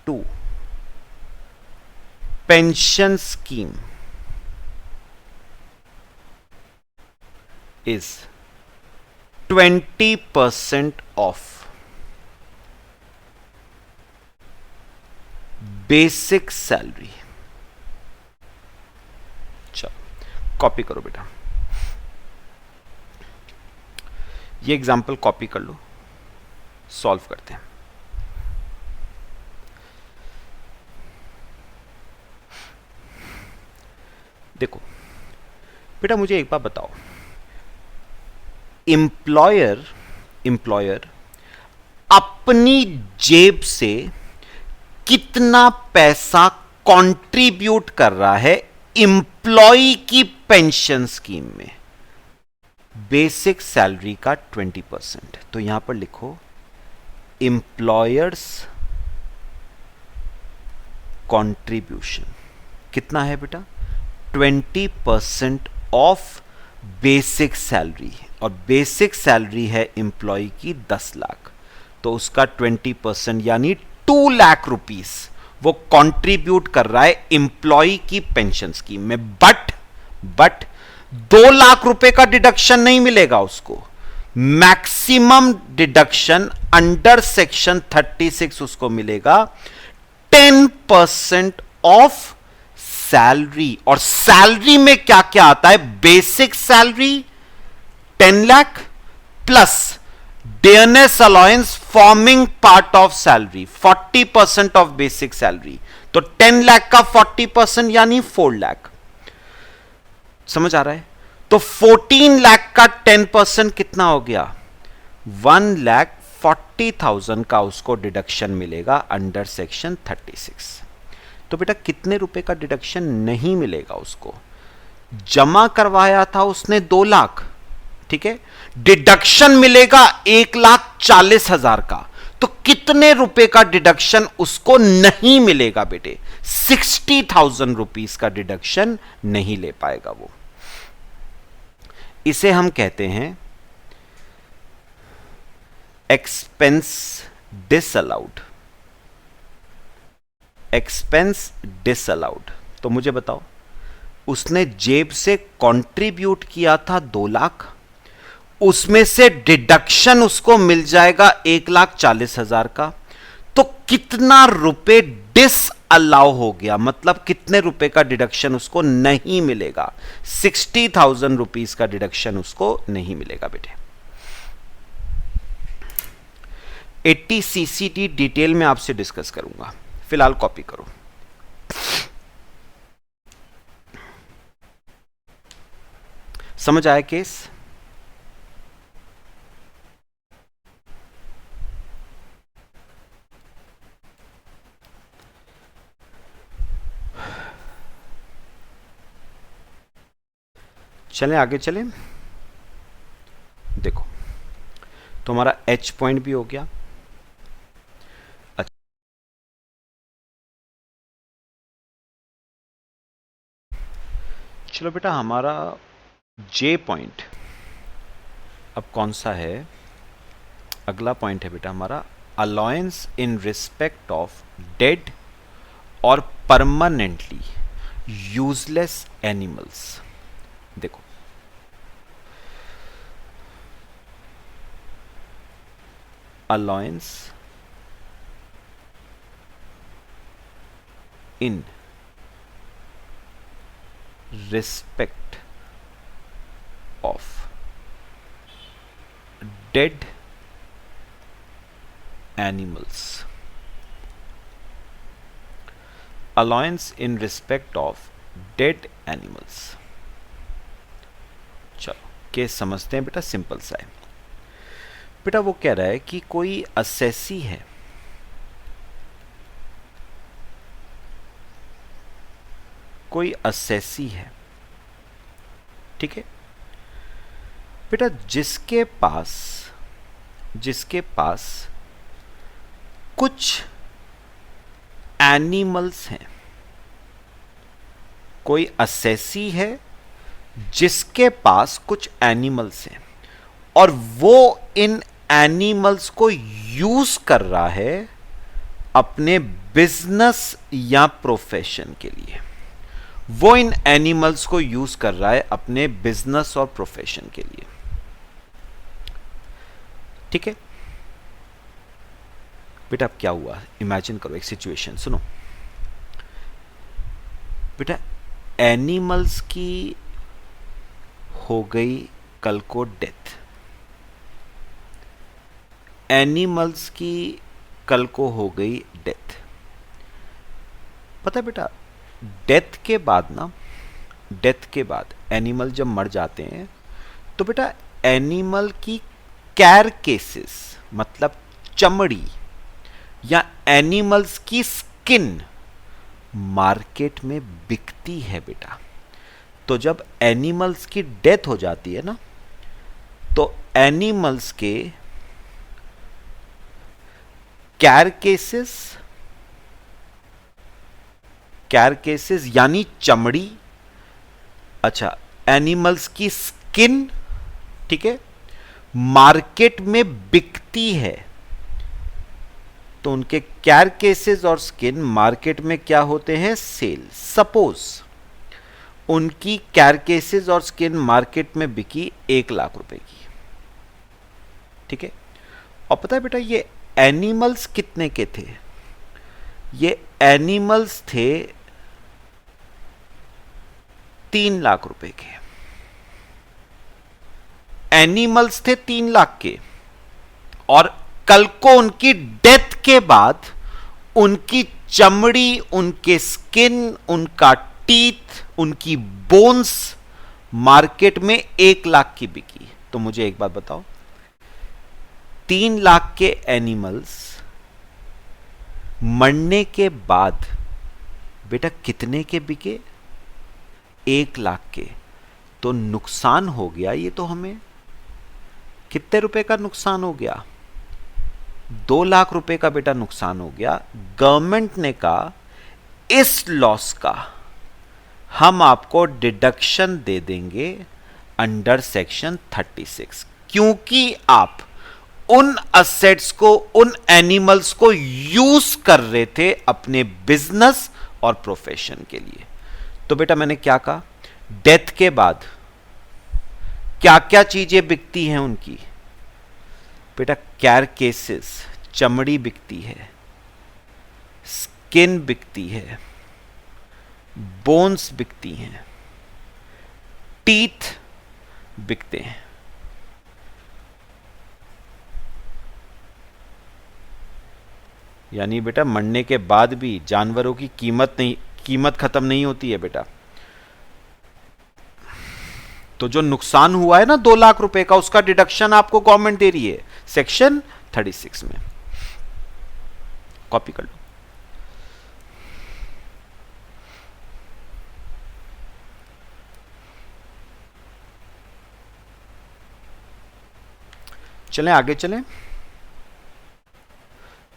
to pension scheme is 20% of basic salary। चलो copy करो बेटा, ये example copy कर लो, सॉल्व करते हैं। देखो बेटा, मुझे एक बात बताओ, एम्प्लॉयर अपनी जेब से कितना पैसा कंट्रीब्यूट कर रहा है एम्प्लॉय की पेंशन स्कीम में? बेसिक सैलरी का 20%। तो यहां पर लिखो एम्प्लॉयर्स कंट्रीब्यूशन कितना है बेटा? 20% ऑफ बेसिक सैलरी, और बेसिक सैलरी है एम्प्लॉय की 10 लाख, तो उसका 20% यानी 2 लाख रुपीस वो कंट्रीब्यूट कर रहा है एम्प्लॉय की पेंशन स्कीम में। बट 2 लाख रुपए का डिडक्शन नहीं मिलेगा उसको। मैक्सिमम डिडक्शन अंडर सेक्शन 36 उसको मिलेगा 10% ऑफ सैलरी। और सैलरी में क्या क्या आता है? Basic salary 10 lakh plus dearness allowance forming part of salary 40% of basic salary. तो 10 लाख का 40% यानी 4 लाख। समझ आ रहा है? तो 14 लाख का 10% कितना हो गया? 1,40,000 का उसको डिडक्शन मिलेगा अंडर सेक्शन 36। तो बेटा कितने रुपए का डिडक्शन नहीं मिलेगा उसको? जमा करवाया था उसने 2 लाख, ठीक है, डिडक्शन मिलेगा 1,40,000 का। तो कितने रुपए का डिडक्शन उसको नहीं मिलेगा बेटे? 60,000 रुपीस का डिडक्शन नहीं ले पाएगा वो। इसे हम कहते हैं एक्सपेंस डिसअलाउड। Expense disallowed. तो मुझे बताओ, उसने जेब से कंट्रीब्यूट किया था 2 लाख, उसमें से डिडक्शन उसको मिल जाएगा 1,40,000 का। तो कितना रुपए डिसअलाउ हो गया? मतलब कितने रुपए का डिडक्शन उसको नहीं मिलेगा? 60,000 रुपीस का डिडक्शन उसको नहीं मिलेगा बेटे। 80 सीसीटी डिटेल में आपसे डिस्कस करूंगा, फिलहाल कॉपी करो। समझ आया केस? चलें आगे चलें। देखो तो हमारा एच पॉइंट भी हो गया। अच्छा, चलो बेटा, हमारा जे पॉइंट अब कौन सा है? अगला पॉइंट है बेटा हमारा allowance in respect of dead और परमानेंटली यूजलेस एनिमल्स। देखो allowance in respect of dead animals, allowance in respect of dead animals. चलो केस समझते हैं बेटा, सिंपल सा है बेटा। वो कह रहा है कि कोई असेसी है, कोई असेसी है, ठीक है बेटा, जिसके पास कुछ एनिमल्स हैं। कोई असेसी है जिसके पास कुछ एनिमल्स हैं और वो इन एनिमल्स को यूज कर रहा है अपने बिजनेस या प्रोफेशन के लिए। वो इन एनिमल्स को यूज कर रहा है अपने बिजनेस और प्रोफेशन के लिए, ठीक है बेटा। अब क्या हुआ, इमेजिन करो एक सिचुएशन, सुनो बेटा। एनिमल्स की हो गई कल को डेथ, एनिमल्स की कल को हो गई डेथ। पता है बेटा, डेथ के बाद एनिमल जब मर जाते हैं तो बेटा एनिमल की कैरकेसेस मतलब चमड़ी या एनिमल्स की स्किन मार्केट में बिकती है बेटा। तो जब एनिमल्स की डेथ हो जाती है ना, तो एनिमल्स के कैरकेसेस यानी चमड़ी, अच्छा एनिमल्स की स्किन, ठीक है, मार्केट में बिकती है। तो उनके कैरकेसेस और स्किन मार्केट में क्या होते हैं, सेल। सपोज उनकी कैरकेसेस और स्किन मार्केट में बिकी 1,00,000 रुपए की, ठीक है। और पता है बेटा ये एनिमल्स कितने के थे, ये एनिमल्स थे 3,00,000 रुपए के। एनिमल्स थे 3,00,000 के और कल को उनकी डेथ के बाद उनकी चमड़ी, उनके स्किन, उनका टीथ, उनकी बोन्स मार्केट में 1,00,000 की बिकी। तो मुझे एक बात बताओ, 3,00,000 के एनिमल्स मरने के बाद बेटा कितने के बिके, 1,00,000 के। तो नुकसान हो गया ये तो हमें कितने रुपए का नुकसान हो गया, 2,00,000 रुपए का बेटा नुकसान हो गया। गवर्नमेंट ने कहा इस लॉस का हम आपको डिडक्शन दे देंगे अंडर सेक्शन 36, क्योंकि आप उन असेट्स को, उन एनिमल्स को यूज कर रहे थे अपने बिजनेस और प्रोफेशन के लिए। तो बेटा मैंने क्या कहा, डेथ के बाद क्या क्या चीजें बिकती हैं उनकी, बेटा कैरकेसेस चमड़ी बिकती है, स्किन बिकती है, बोन्स बिकती हैं, टीथ बिकते हैं। यानी बेटा मरने के बाद भी जानवरों की कीमत खत्म नहीं होती है बेटा। तो जो नुकसान हुआ है ना 2,00,000 रुपए का, उसका डिडक्शन आपको गवर्नमेंट दे रही है सेक्शन 36 में। कॉपी कर लो। चलें आगे चलें।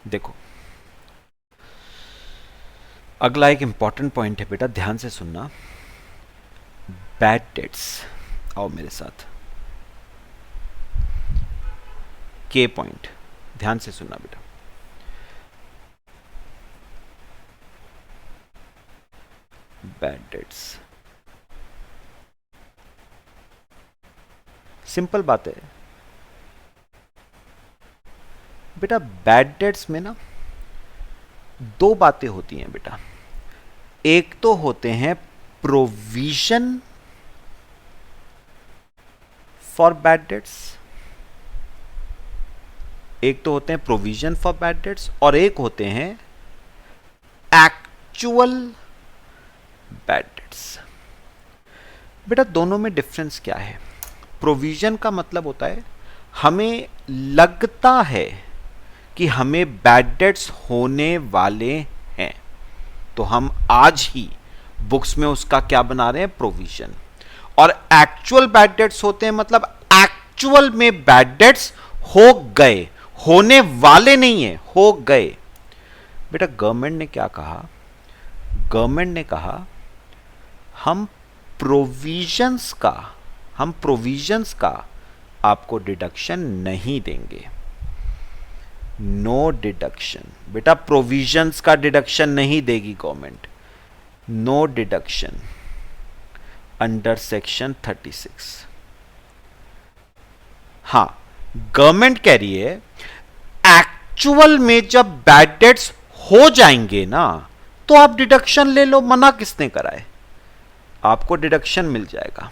देखो अगला एक इंपॉर्टेंट पॉइंट है बेटा, ध्यान से सुनना। बैड डेट्स, आओ मेरे साथ। के पॉइंट ध्यान से सुनना बेटा। बैड डेट्स, सिंपल बात है बेटा बैड डेट्स में ना दो बातें होती हैं बेटा। एक तो होते हैं प्रोविजन फॉर बैड डेट्स, एक तो होते हैं प्रोविजन फॉर बैड डेट्स और एक होते हैं एक्चुअल बैड डेट्स। बेटा दोनों में डिफरेंस क्या है? प्रोविजन का मतलब होता है हमें लगता है कि हमें बैड डेट्स होने वाले हैं, तो हम आज ही बुक्स में उसका क्या बना रहे हैं? प्रोविजन। और एक्चुअल बैड डेट्स होते हैं मतलब एक्चुअल में बैड डेट्स हो गए, होने वाले नहीं है, हो गए। बेटा गवर्नमेंट ने क्या कहा? गवर्नमेंट ने कहा हम प्रोविजंस का आपको डिडक्शन नहीं देंगे। No deduction. बेटा प्रोविजंस का डिडक्शन नहीं देगी government. No deduction under section 36। हां, गवर्नमेंट कह रही है एक्चुअल में जब बैड डेट्स हो जाएंगे ना तो आप डिडक्शन ले लो। मना किसने करा है? आपको डिडक्शन मिल जाएगा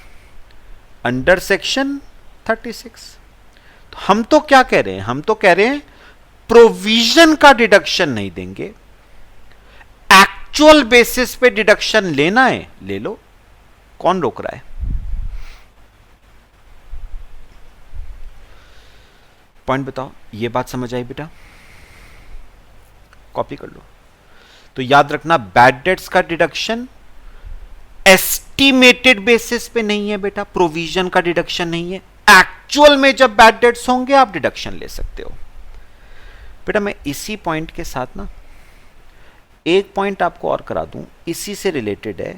अंडर सेक्शन 36। तो हम तो क्या कह रहे हैं? हम तो कह रहे हैं प्रोविजन का डिडक्शन नहीं देंगे, एक्चुअल बेसिस पे डिडक्शन लेना है ले लो, कौन रोक रहा है? पॉइंट बताओ। ये बात समझ आई बेटा? कॉपी कर लो। तो याद रखना बैड डेट्स का डिडक्शन एस्टिमेटेड बेसिस पे नहीं है बेटा, प्रोविजन का डिडक्शन नहीं है। एक्चुअल में जब बैड डेट्स होंगे आप डिडक्शन ले सकते हो। बेटा मैं इसी पॉइंट के साथ ना एक पॉइंट आपको और करा दूं, इसी से रिलेटेड है।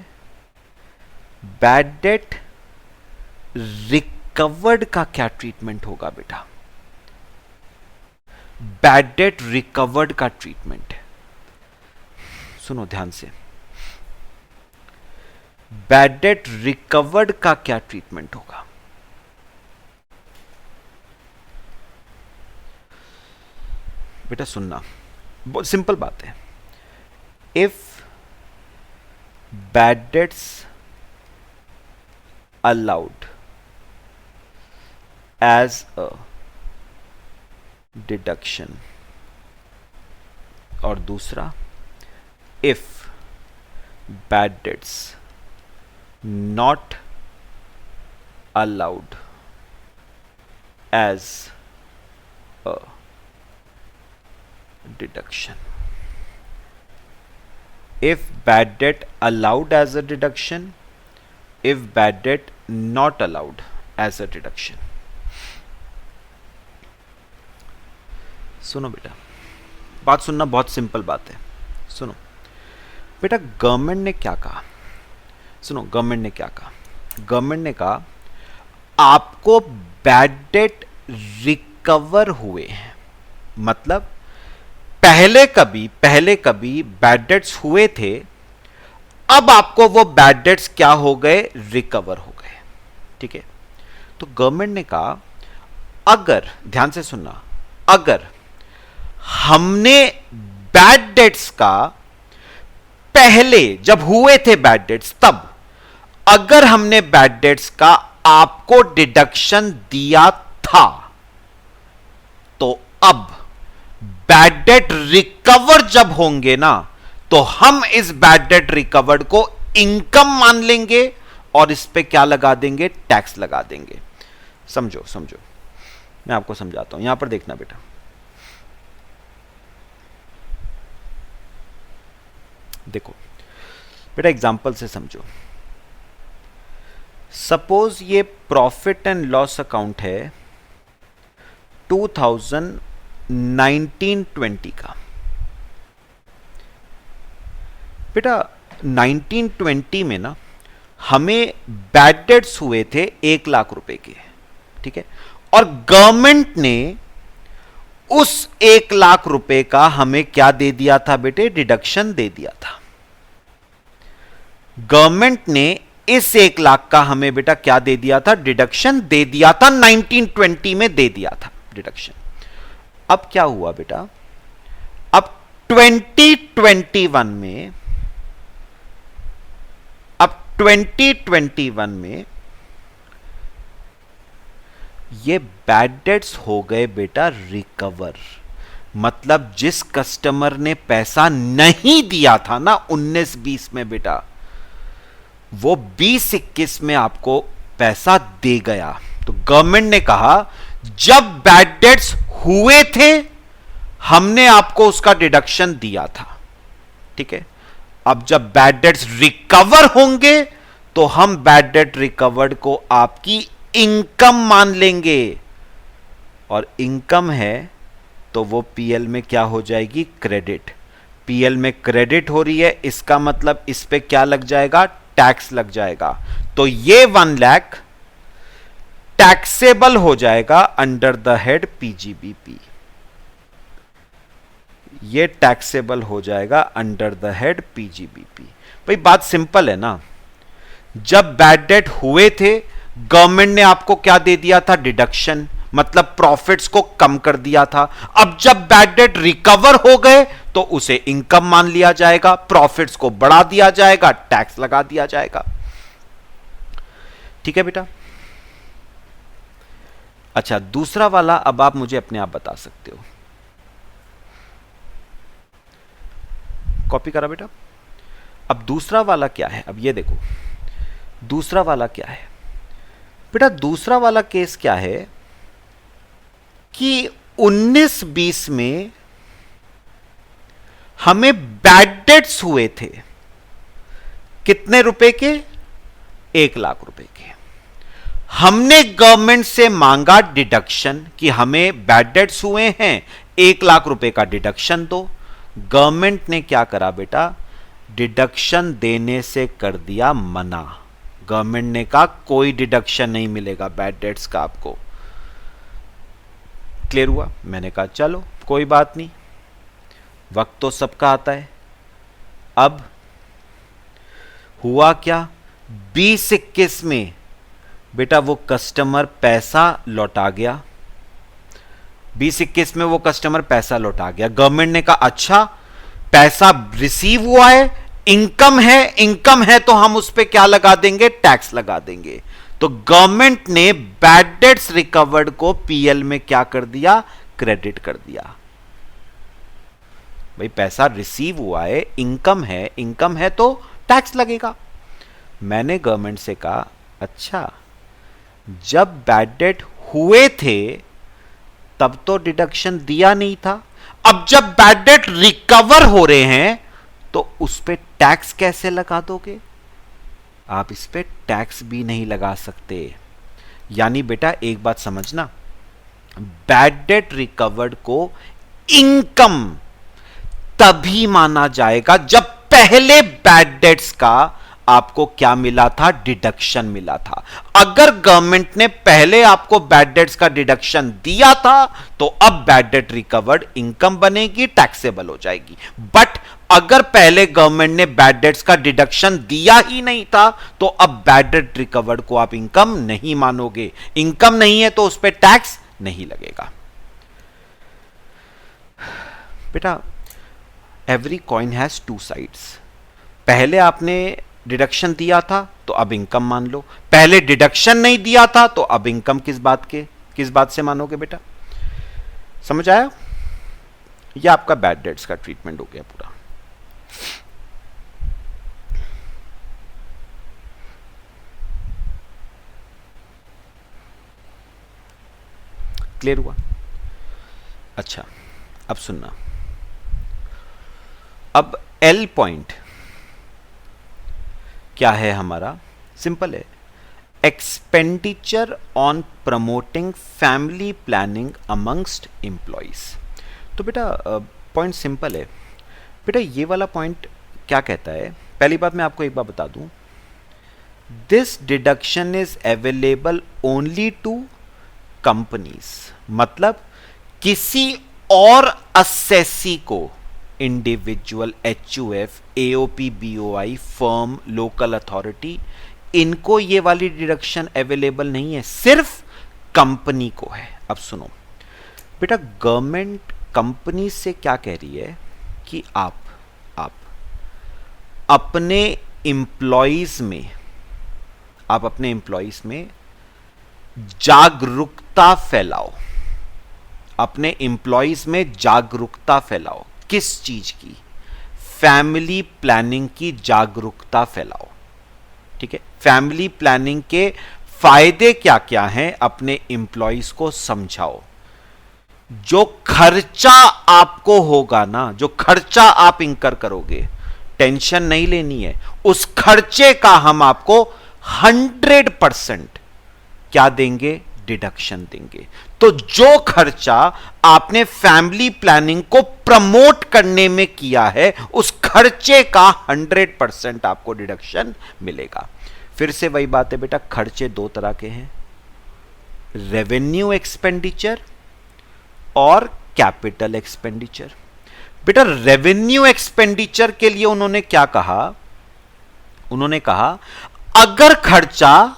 बैड डेट रिकवर्ड का क्या ट्रीटमेंट होगा बेटा? बैड डेट रिकवर्ड का ट्रीटमेंट सुनो ध्यान से। बैड डेट रिकवर्ड का क्या ट्रीटमेंट होगा? बेटा सुनना, बहुत सिंपल बात है। If bad debts allowed as a deduction, और दूसरा if bad debts not allowed as a deduction. If bad debt allowed as a deduction, if bad debt not allowed as a deduction. सुनो बेटा, बात सुनना, बहुत simple बात है। सुनो बेटा, गवर्नमेंट ने क्या कहा? सुनो गवर्नमेंट ने क्या कहा? गवर्नमेंट ने कहा आपको बैड डेट रिकवर हुए हैं, मतलब पहले कभी बैड डेट्स हुए थे, अब आपको वो बैड डेट्स क्या हो गए? रिकवर हो गए। ठीक है, तो गवर्नमेंट ने कहा अगर, ध्यान से सुनना, अगर हमने बैड डेट्स का पहले जब हुए थे बैड डेट्स, तब अगर हमने बैड डेट्स का आपको डिडक्शन दिया था, तो अब बैड डेट रिकवर जब होंगे ना, तो हम इस बैड डेट रिकवर्ड को इनकम मान लेंगे और इस पे क्या लगा देंगे? टैक्स लगा देंगे। समझो समझो, मैं आपको समझाता हूं। यहां पर देखना बेटा, देखो बेटा एग्जांपल से समझो। सपोज ये प्रॉफिट एंड लॉस अकाउंट है 1920 का। बेटा 1920 में ना हमें बैड डेट्स हुए थे 1 लाख रुपए के, ठीक है, और गवर्नमेंट ने उस 1 लाख रुपए का हमें क्या दे दिया था बेटे? डिडक्शन दे दिया था। गवर्नमेंट ने इस 1 लाख का हमें बेटा क्या दे दिया था? डिडक्शन दे दिया था। 1920 में दे दिया था डिडक्शन। अब क्या हुआ बेटा, अब 2021 में, अब 2021 में ये बैड डेट्स हो गए बेटा रिकवर। मतलब जिस कस्टमर ने पैसा नहीं दिया था ना 19-20 में बेटा, वो 20-21 में आपको पैसा दे गया। तो गवर्नमेंट ने कहा जब बैड डेट्स हुए थे हमने आपको उसका डिडक्शन दिया था, ठीक है। अब जब बैड डेट्स रिकवर होंगे तो हम बैड डेट रिकवर्ड को आपकी इनकम मान लेंगे, और इनकम है तो वो पीएल में क्या हो जाएगी, क्रेडिट। पीएल में क्रेडिट हो रही है, इसका मतलब इस पे क्या लग जाएगा, टैक्स लग जाएगा। तो ये 1 लाख टैक्सेबल हो जाएगा अंडर द हेड पीजीबीपी। ये टैक्सेबल हो जाएगा अंडर द हेड पीजीबीपी। भाई बात सिंपल है ना, जब बैड डेट हुए थे गवर्नमेंट ने आपको क्या दे दिया था, डिडक्शन, मतलब प्रॉफिट्स को कम कर दिया था। अब जब बैड डेट रिकवर हो गए तो उसे इनकम मान लिया जाएगा, प्रॉफिट्स को बढ़ा दिया जाएगा, टैक्स लगा दिया जाएगा। ठीक है बेटा। अच्छा दूसरा वाला अब आप मुझे अपने आप बता सकते हो, कॉपी करा बेटा। अब दूसरा वाला क्या है, अब ये देखो दूसरा वाला क्या है बेटा। दूसरा वाला केस क्या है कि 19-20 में हमें बैड डेट्स हुए थे, कितने रुपए के, 1 लाख रुपए के। हमने गवर्नमेंट से मांगा डिडक्शन कि हमें बैड डेट्स हुए हैं, 1 लाख रुपए का डिडक्शन दो। गवर्नमेंट ने क्या करा बेटा, डिडक्शन देने से कर दिया मना। गवर्नमेंट ने कहा कोई डिडक्शन नहीं मिलेगा बैड डेट्स का आपको। क्लियर हुआ। मैंने कहा चलो कोई बात नहीं, वक्त तो सबका आता है। अब हुआ क्या, 20-21 में बेटा वो कस्टमर पैसा लौटा गया। 20-21 में वो कस्टमर पैसा लौटा गया। गवर्नमेंट ने कहा अच्छा पैसा रिसीव हुआ है, इनकम है, इनकम है तो हम उस पे क्या लगा देंगे, टैक्स लगा देंगे। तो गवर्नमेंट ने बैड डेट्स रिकवर्ड को पीएल में क्या कर दिया, क्रेडिट कर दिया। भाई पैसा रिसीव हुआ है, इनकम है तो टैक्स लगेगा। मैंने गवर्नमेंट से कहा अच्छा जब बैड डेट हुए थे तब तो डिडक्शन दिया नहीं था, अब जब बैड डेट रिकवर हो रहे हैं तो उस पे टैक्स कैसे लगा दोगे, आप इस पे टैक्स भी नहीं लगा सकते। यानी बेटा एक बात समझना, बैड डेट रिकवर्ड को इनकम तभी माना जाएगा जब पहले बैड डेट्स का आपको क्या मिला था, डिडक्शन मिला था। अगर गवर्नमेंट ने पहले आपको बैड डेट्स का डिडक्शन दिया था तो अब बैड डेट रिकवर्ड इनकम बनेगी, टैक्सेबल हो जाएगी। बट अगर पहले गवर्नमेंट ने बैड डेट्स का डिडक्शन दिया ही नहीं था तो अब बैड डेट रिकवर्ड को आप इनकम नहीं मानोगे। इनकम नहीं है तो उस पर टैक्स नहीं लगेगा। बेटा एवरी कॉइन हैज 2 साइड्स। पहले आपने डिडक्शन दिया था तो अब इनकम मान लो, पहले डिडक्शन नहीं दिया था तो अब इनकम किस बात से मानोगे बेटा, समझ आया। यह आपका बैड डेट्स का ट्रीटमेंट हो गया पूरा। क्लियर हुआ। अच्छा अब सुनना, अब एल पॉइंट क्या है हमारा, सिंपल है, expenditure on promoting family planning amongst employees. तो बेटा पॉइंट सिंपल है बेटा। ये वाला पॉइंट क्या कहता है, पहली बात मैं आपको एक बार बता दूं, this deduction is available only to companies. मतलब किसी और असेसी को, individual, HUF, AOP, BOI, firm, local authority, इनको ये वाली डिडक्शन अवेलेबल नहीं है, सिर्फ कंपनी को है। अब सुनो, बेटा गवर्नमेंट कंपनी से क्या कह रही है कि आप अपने एम्प्लॉइज में जागरूकता फैलाओ, अपने एम्प्लॉइज में जागरूकता फैलाओ। किस चीज की? फैमिली प्लानिंग की जागरूकता फैलाओ। ठीक है, फैमिली प्लानिंग के फायदे क्या क्या हैं अपने एम्प्लॉइज को समझाओ। जो खर्चा आपको होगा ना, जो खर्चा आप इंकर करोगे, टेंशन नहीं लेनी है, उस खर्चे का हम आपको 100% क्या देंगे? डिडक्शन देंगे। तो जो खर्चा आपने फैमिली प्लानिंग को प्रमोट करने में किया है, उस खर्चे का 100% आपको डिडक्शन मिलेगा। फिर से वही बात है बेटा, खर्चे दो तरह के हैं, रेवेन्यू एक्सपेंडिचर और कैपिटल एक्सपेंडिचर। बेटा रेवेन्यू एक्सपेंडिचर के लिए उन्होंने क्या कहा? उन्होंने कहा अगर खर्चा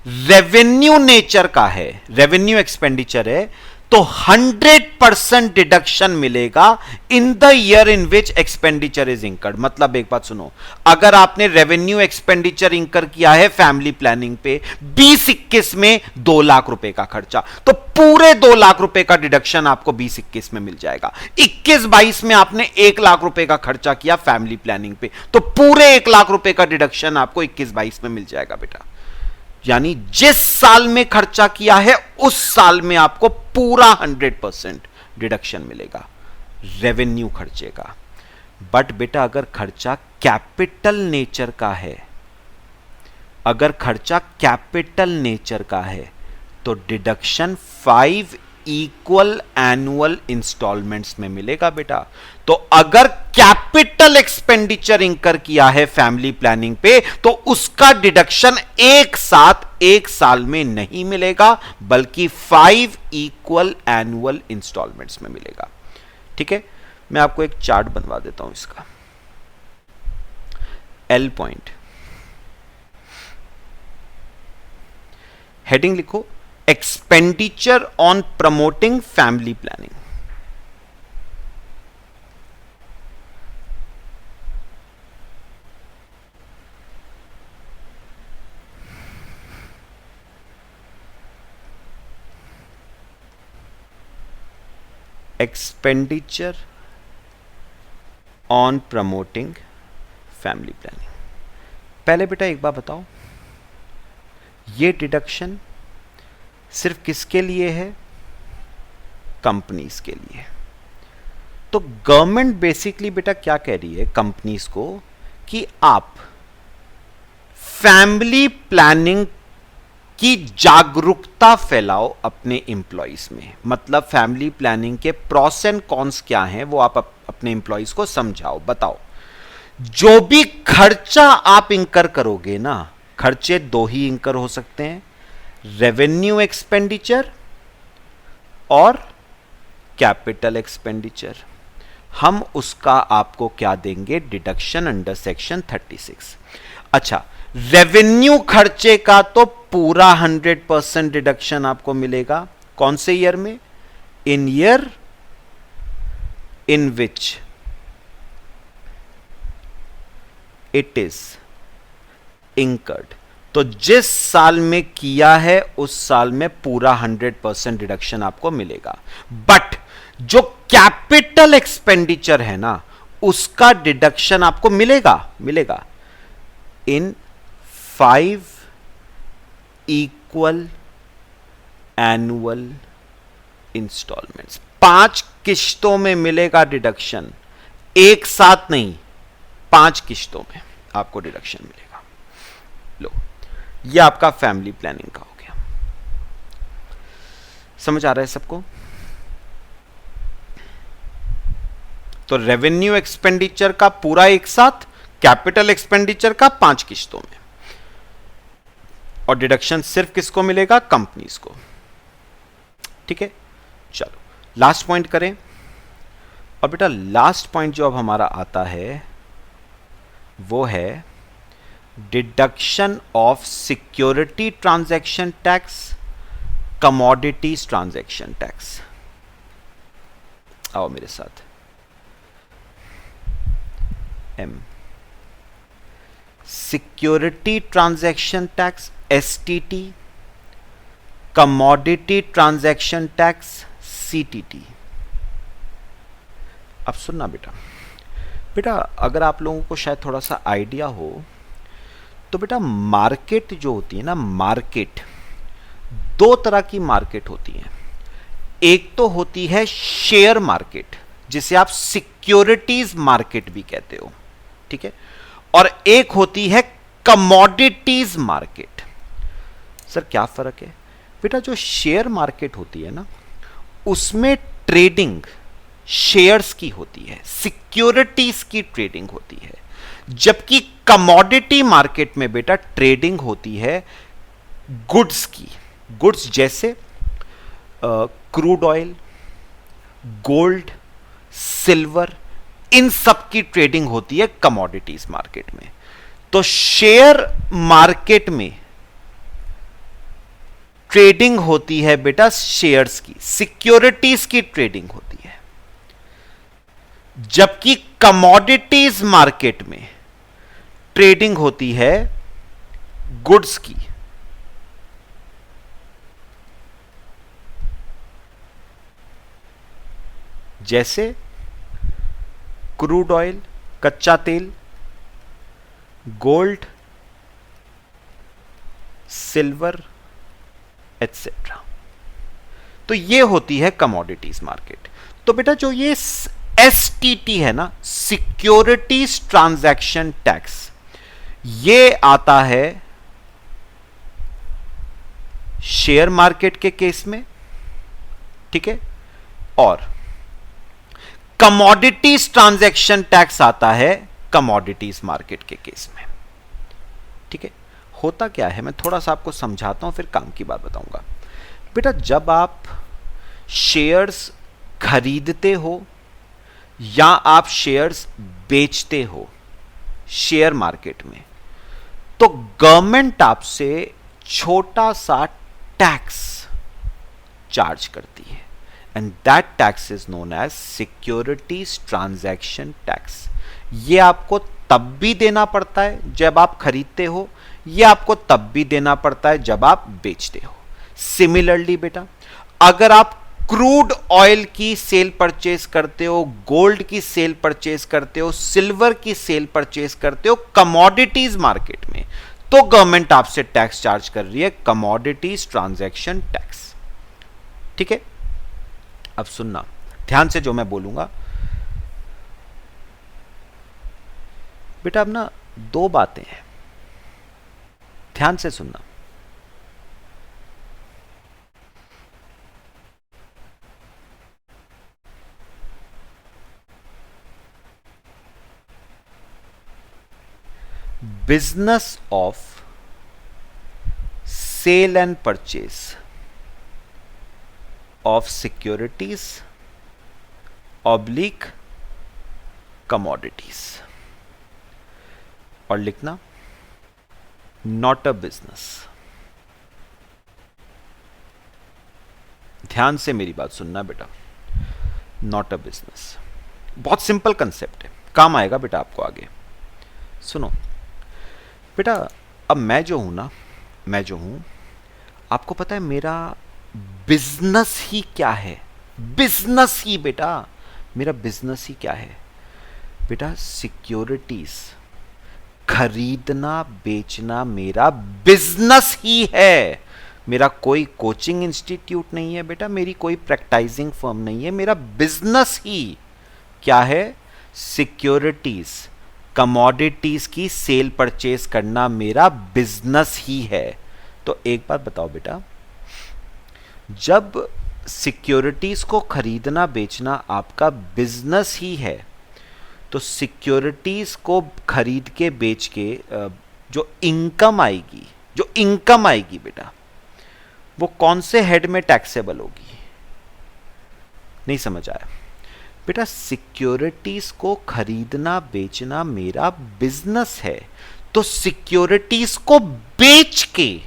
रेवेन्यू नेचर का है, रेवेन्यू एक्सपेंडिचर है, तो 100% डिडक्शन मिलेगा in the year in which expenditure is incurred. मतलब एक बात सुनो, अगर आपने रेवेन्यू एक्सपेंडिचर इंकर किया है फैमिली प्लानिंग पे 20-21 में 2 लाख रुपए का खर्चा, तो पूरे 2 लाख रुपए का डिडक्शन आपको 20-21 में मिल जाएगा। 21-22 में आपने 1 लाख रुपए का खर्चा किया फैमिली प्लानिंग पे, तो पूरे 1 लाख रुपए का डिडक्शन आपको 21-22 में मिल जाएगा बेटा। यानी जिस साल में खर्चा किया है उस साल में आपको पूरा 100% डिडक्शन मिलेगा रेवेन्यू खर्चे का। बट बेटा अगर खर्चा कैपिटल नेचर का है, अगर खर्चा कैपिटल नेचर का है, तो डिडक्शन 5 इक्वल एनुअल इंस्टॉलमेंट्स में मिलेगा बेटा। तो अगर कैपिटल एक्सपेंडिचर इंकर किया है फैमिली प्लानिंग पे, तो उसका डिडक्शन एक साथ एक साल में नहीं मिलेगा, बल्कि 5 इक्वल एनुअल इंस्टॉलमेंट्स में मिलेगा। ठीक है, मैं आपको एक चार्ट बनवा देता हूं इसका। एल पॉइंट, हेडिंग लिखो expenditure on promoting family planning. Expenditure on promoting family planning. पहले बेटा एक बात बताओ, ये डिडक्शन सिर्फ किसके लिए है? कंपनीज के लिए। तो गवर्नमेंट बेसिकली बेटा क्या कह रही है कंपनीज को कि आप फैमिली प्लानिंग की जागरूकता फैलाओ अपने एम्प्लॉइज में। मतलब फैमिली प्लानिंग के प्रॉस एंड कॉन्स क्या हैं वो आप अपने एम्प्लॉइज को समझाओ, बताओ। जो भी खर्चा आप इंकर करोगे ना, खर्चे दो ही इंकर हो सकते हैं, रेवेन्यू एक्सपेंडिचर और कैपिटल एक्सपेंडिचर। हम उसका आपको क्या देंगे? Deduction under section 36। अच्छा, रेवेन्यू खर्चे का तो पूरा 100% डिडक्शन आपको मिलेगा। कौन से ईयर में? In year in which it is incurred. तो जिस साल में किया है उस साल में पूरा 100% डिडक्शन आपको मिलेगा। बट जो कैपिटल एक्सपेंडिचर है ना, उसका डिडक्शन आपको मिलेगा इन 5 इक्वल एनुअल इंस्टॉलमेंट्स। 5 किश्तों में मिलेगा डिडक्शन, एक साथ नहीं, 5 किश्तों में आपको डिडक्शन मिलेगा। लो, ये आपका फैमिली प्लानिंग का हो गया। समझ आ रहा है सबको? तो रेवेन्यू एक्सपेंडिचर का पूरा एक साथ, कैपिटल एक्सपेंडिचर का 5 किश्तों में, और डिडक्शन सिर्फ किसको मिलेगा? कंपनीज को। ठीक है, चलो लास्ट पॉइंट करें। और बेटा लास्ट पॉइंट जो अब हमारा आता है वो है deduction of security transaction tax, commodities transaction tax. आओ मेरे साथ, एम, security transaction tax STT, commodity transaction tax CTT. अब सुनना बेटा, बेटा अगर आप लोगों को शायद थोड़ा सा आइडिया हो तो बेटा मार्केट जो होती है ना, मार्केट दो तरह की मार्केट होती है। एक तो होती है शेयर मार्केट, जिसे आप सिक्योरिटीज मार्केट भी कहते हो, ठीक है, और एक होती है कमोडिटीज मार्केट। सर क्या फर्क है बेटा? जो शेयर मार्केट होती है ना, उसमें ट्रेडिंग शेयर्स की होती है, सिक्योरिटीज की ट्रेडिंग होती है, जबकि कमोडिटी मार्केट में बेटा ट्रेडिंग होती है गुड्स की। गुड्स जैसे क्रूड ऑयल, गोल्ड, सिल्वर, इन सब की ट्रेडिंग होती है कमोडिटीज मार्केट में। तो शेयर मार्केट में ट्रेडिंग होती है बेटा शेयर्स की, सिक्योरिटीज की ट्रेडिंग होती है, जबकि कमोडिटीज मार्केट में ट्रेडिंग होती है गुड्स की। जैसे क्रूड ऑयल, कच्चा तेल, गोल्ड, सिल्वर एटसेट्रा। तो ये होती है कमोडिटीज मार्केट। तो बेटा जो ये एसटीटी है ना, सिक्योरिटीज ट्रांजैक्शन टैक्स, ये आता है शेयर मार्केट के केस में, ठीक है, और कमोडिटीज ट्रांजैक्शन टैक्स आता है कमोडिटीज मार्केट के केस में, ठीक है। होता क्या है, मैं थोड़ा सा आपको समझाता हूं, फिर काम की बात बताऊंगा। बेटा जब आप शेयर्स खरीदते हो या आप शेयर्स बेचते हो शेयर मार्केट में, तो गवर्नमेंट आपसे छोटा सा टैक्स चार्ज करती है, and that tax is known as securities transaction tax. ये आपको तब भी देना पड़ता है जब आप खरीदते हो, ये आपको तब भी देना पड़ता है जब आप बेचते हो। सिमिलरली बेटा अगर आप क्रूड ऑयल की सेल परचेज करते हो, गोल्ड की सेल परचेज करते हो, सिल्वर की सेल परचेज करते हो कमोडिटीज मार्केट में, तो गवर्नमेंट आपसे टैक्स चार्ज कर रही है कमोडिटीज ट्रांजैक्शन टैक्स, ठीक है। अब सुनना ध्यान से जो मैं बोलूंगा बेटा। अब ना दो बातें हैं, ध्यान से सुनना। Business of sale and purchase of securities oblique commodities, और लिखना नॉट अ बिजनेस। ध्यान से मेरी बात सुनना बेटा, नॉट अ बिजनेस। बहुत सिंपल कंसेप्ट है, काम आएगा बेटा आपको आगे। सुनो बेटा, अब मैं जो हूं ना, मैं जो हूं, आपको पता है मेरा बिजनेस ही क्या है? बिजनेस ही बेटा, मेरा बिजनेस ही क्या है बेटा? सिक्योरिटीज खरीदना बेचना मेरा बिजनेस ही है। मेरा कोई कोचिंग इंस्टीट्यूट नहीं है बेटा, मेरी कोई प्रैक्टाइजिंग फर्म नहीं है, मेरा बिजनेस ही क्या है? सिक्योरिटीज, कमोडिटीज की सेल परचेज करना मेरा बिजनेस ही है। तो एक बात बताओ बेटा, जब सिक्योरिटीज को खरीदना बेचना आपका बिजनेस ही है, तो सिक्योरिटीज को खरीद के बेच के जो इनकम आएगी बेटा, वो कौन से हेड में टैक्सेबल होगी? नहीं समझ आया बेटा? सिक्योरिटीज को खरीदना बेचना मेरा बिजनेस है, तो सिक्योरिटीज को बेच के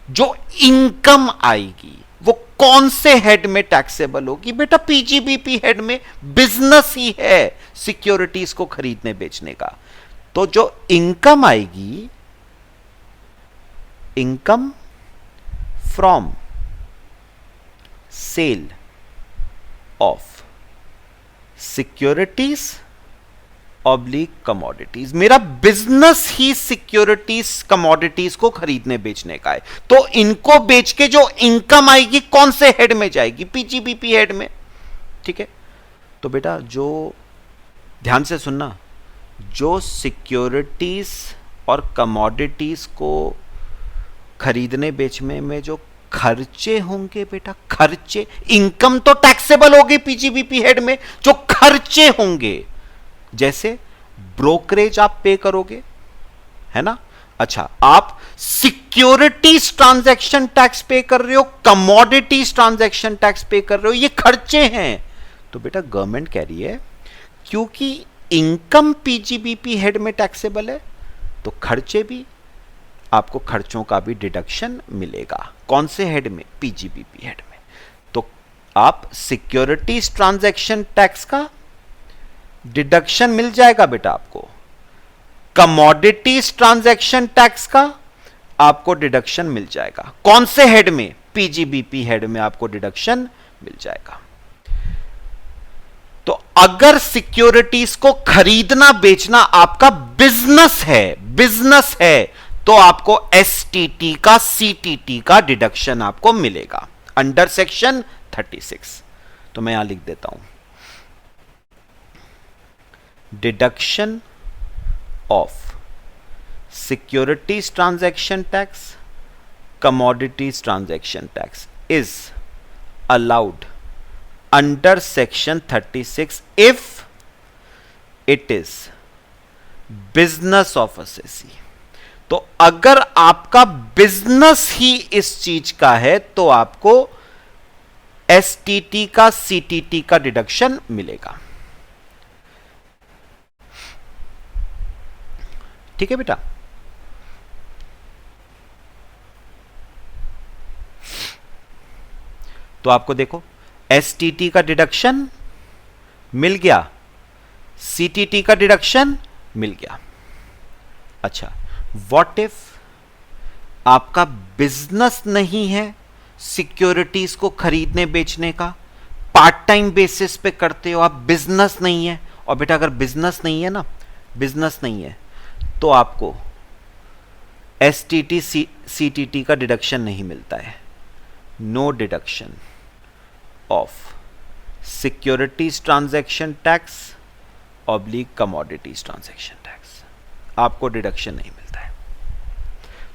जो इनकम आएगी वो कौन से हेड में टैक्सेबल होगी? बेटा पीजीबीपी हेड में, बिजनेस ही है सिक्योरिटीज को खरीदने बेचने का। तो जो इनकम आएगी, income from sale of securities oblique commodities, मेरा बिजनेस ही सिक्योरिटीज कमोडिटीज को खरीदने बेचने का है। तो इनको बेच के जो इनकम आएगी कौन से हेड में जाएगी? पीजीबीपी हेड में। ठीक है, तो बेटा जो ध्यान से सुनना, जो सिक्योरिटीज और कमोडिटीज को खरीदने बेचने में जो खर्चे होंगे बेटा, खर्चे, इनकम तो टैक्सेबल होगी पीजीबीपी हेड में, जो खर्चे होंगे जैसे ब्रोकरेज आप पे करोगे, है ना। अच्छा, आप सिक्योरिटीज ट्रांजैक्शन टैक्स पे कर रहे हो, कमोडिटीज ट्रांजैक्शन टैक्स पे कर रहे हो, ये खर्चे हैं। तो बेटा गवर्नमेंट कह रही है क्योंकि इनकम पीजीबीपी हेड में टैक्सेबल है तो खर्चे भी, आपको खर्चों का भी डिडक्शन मिलेगा। कौन से हेड में? पीजीबीपी हेड में। तो आप सिक्योरिटीज ट्रांजैक्शन टैक्स का डिडक्शन मिल जाएगा बेटा आपको, कमोडिटीज ट्रांजैक्शन टैक्स का आपको डिडक्शन मिल जाएगा। कौन से हेड में? पीजीबीपी हेड में आपको डिडक्शन मिल जाएगा। तो अगर सिक्योरिटीज को खरीदना बेचना आपका बिजनेस है तो आपको एसटीटी का, सीटीटी का डिडक्शन आपको मिलेगा अंडर सेक्शन 36। तो मैं यहां लिख देता हूं, deduction of securities transaction tax, commodities transaction tax is allowed under section 36 if it is business of SSC. तो अगर आपका बिजनेस ही इस चीज का है तो आपको एसटीटी का, सीटीटी का डिडक्शन मिलेगा। ठीक है बेटा, तो आपको देखो एसटीटी का डिडक्शन मिल गया, सीटीटी का डिडक्शन मिल गया। अच्छा, व्हाट इफ आपका बिजनेस नहीं है सिक्योरिटीज को खरीदने बेचने का, पार्ट टाइम बेसिस पे करते हो आप, बिजनेस नहीं है। और बेटा अगर बिजनेस नहीं है ना, बिजनेस नहीं है तो आपको एसटीटी सीटीटी का डिडक्शन नहीं मिलता है। No deduction of securities transaction tax oblique commodities transaction tax, आपको डिडक्शन नहीं मिलता है।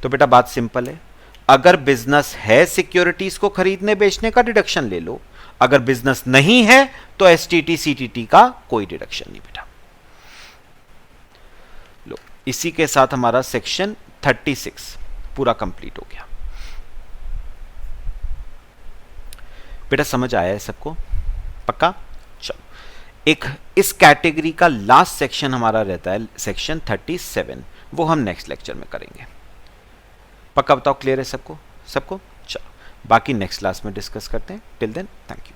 तो बेटा बात सिंपल है, अगर बिजनेस है सिक्योरिटीज को खरीदने बेचने का, डिडक्शन ले लो। अगर बिजनेस नहीं है तो एसटीटी सीटीटी का कोई डिडक्शन नहीं बेटा। लो, इसी के साथ हमारा सेक्शन 36 पूरा कंप्लीट हो गया। बेटा समझ आया है सबको? पक्का? चलो, एक इस कैटेगरी का लास्ट सेक्शन हमारा रहता है सेक्शन 37, वो हम नेक्स्ट लेक्चर में करेंगे। पक्का बताओ, क्लियर है सबको? चलो, बाकी नेक्स्ट क्लास में डिस्कस करते हैं। Till then thank you.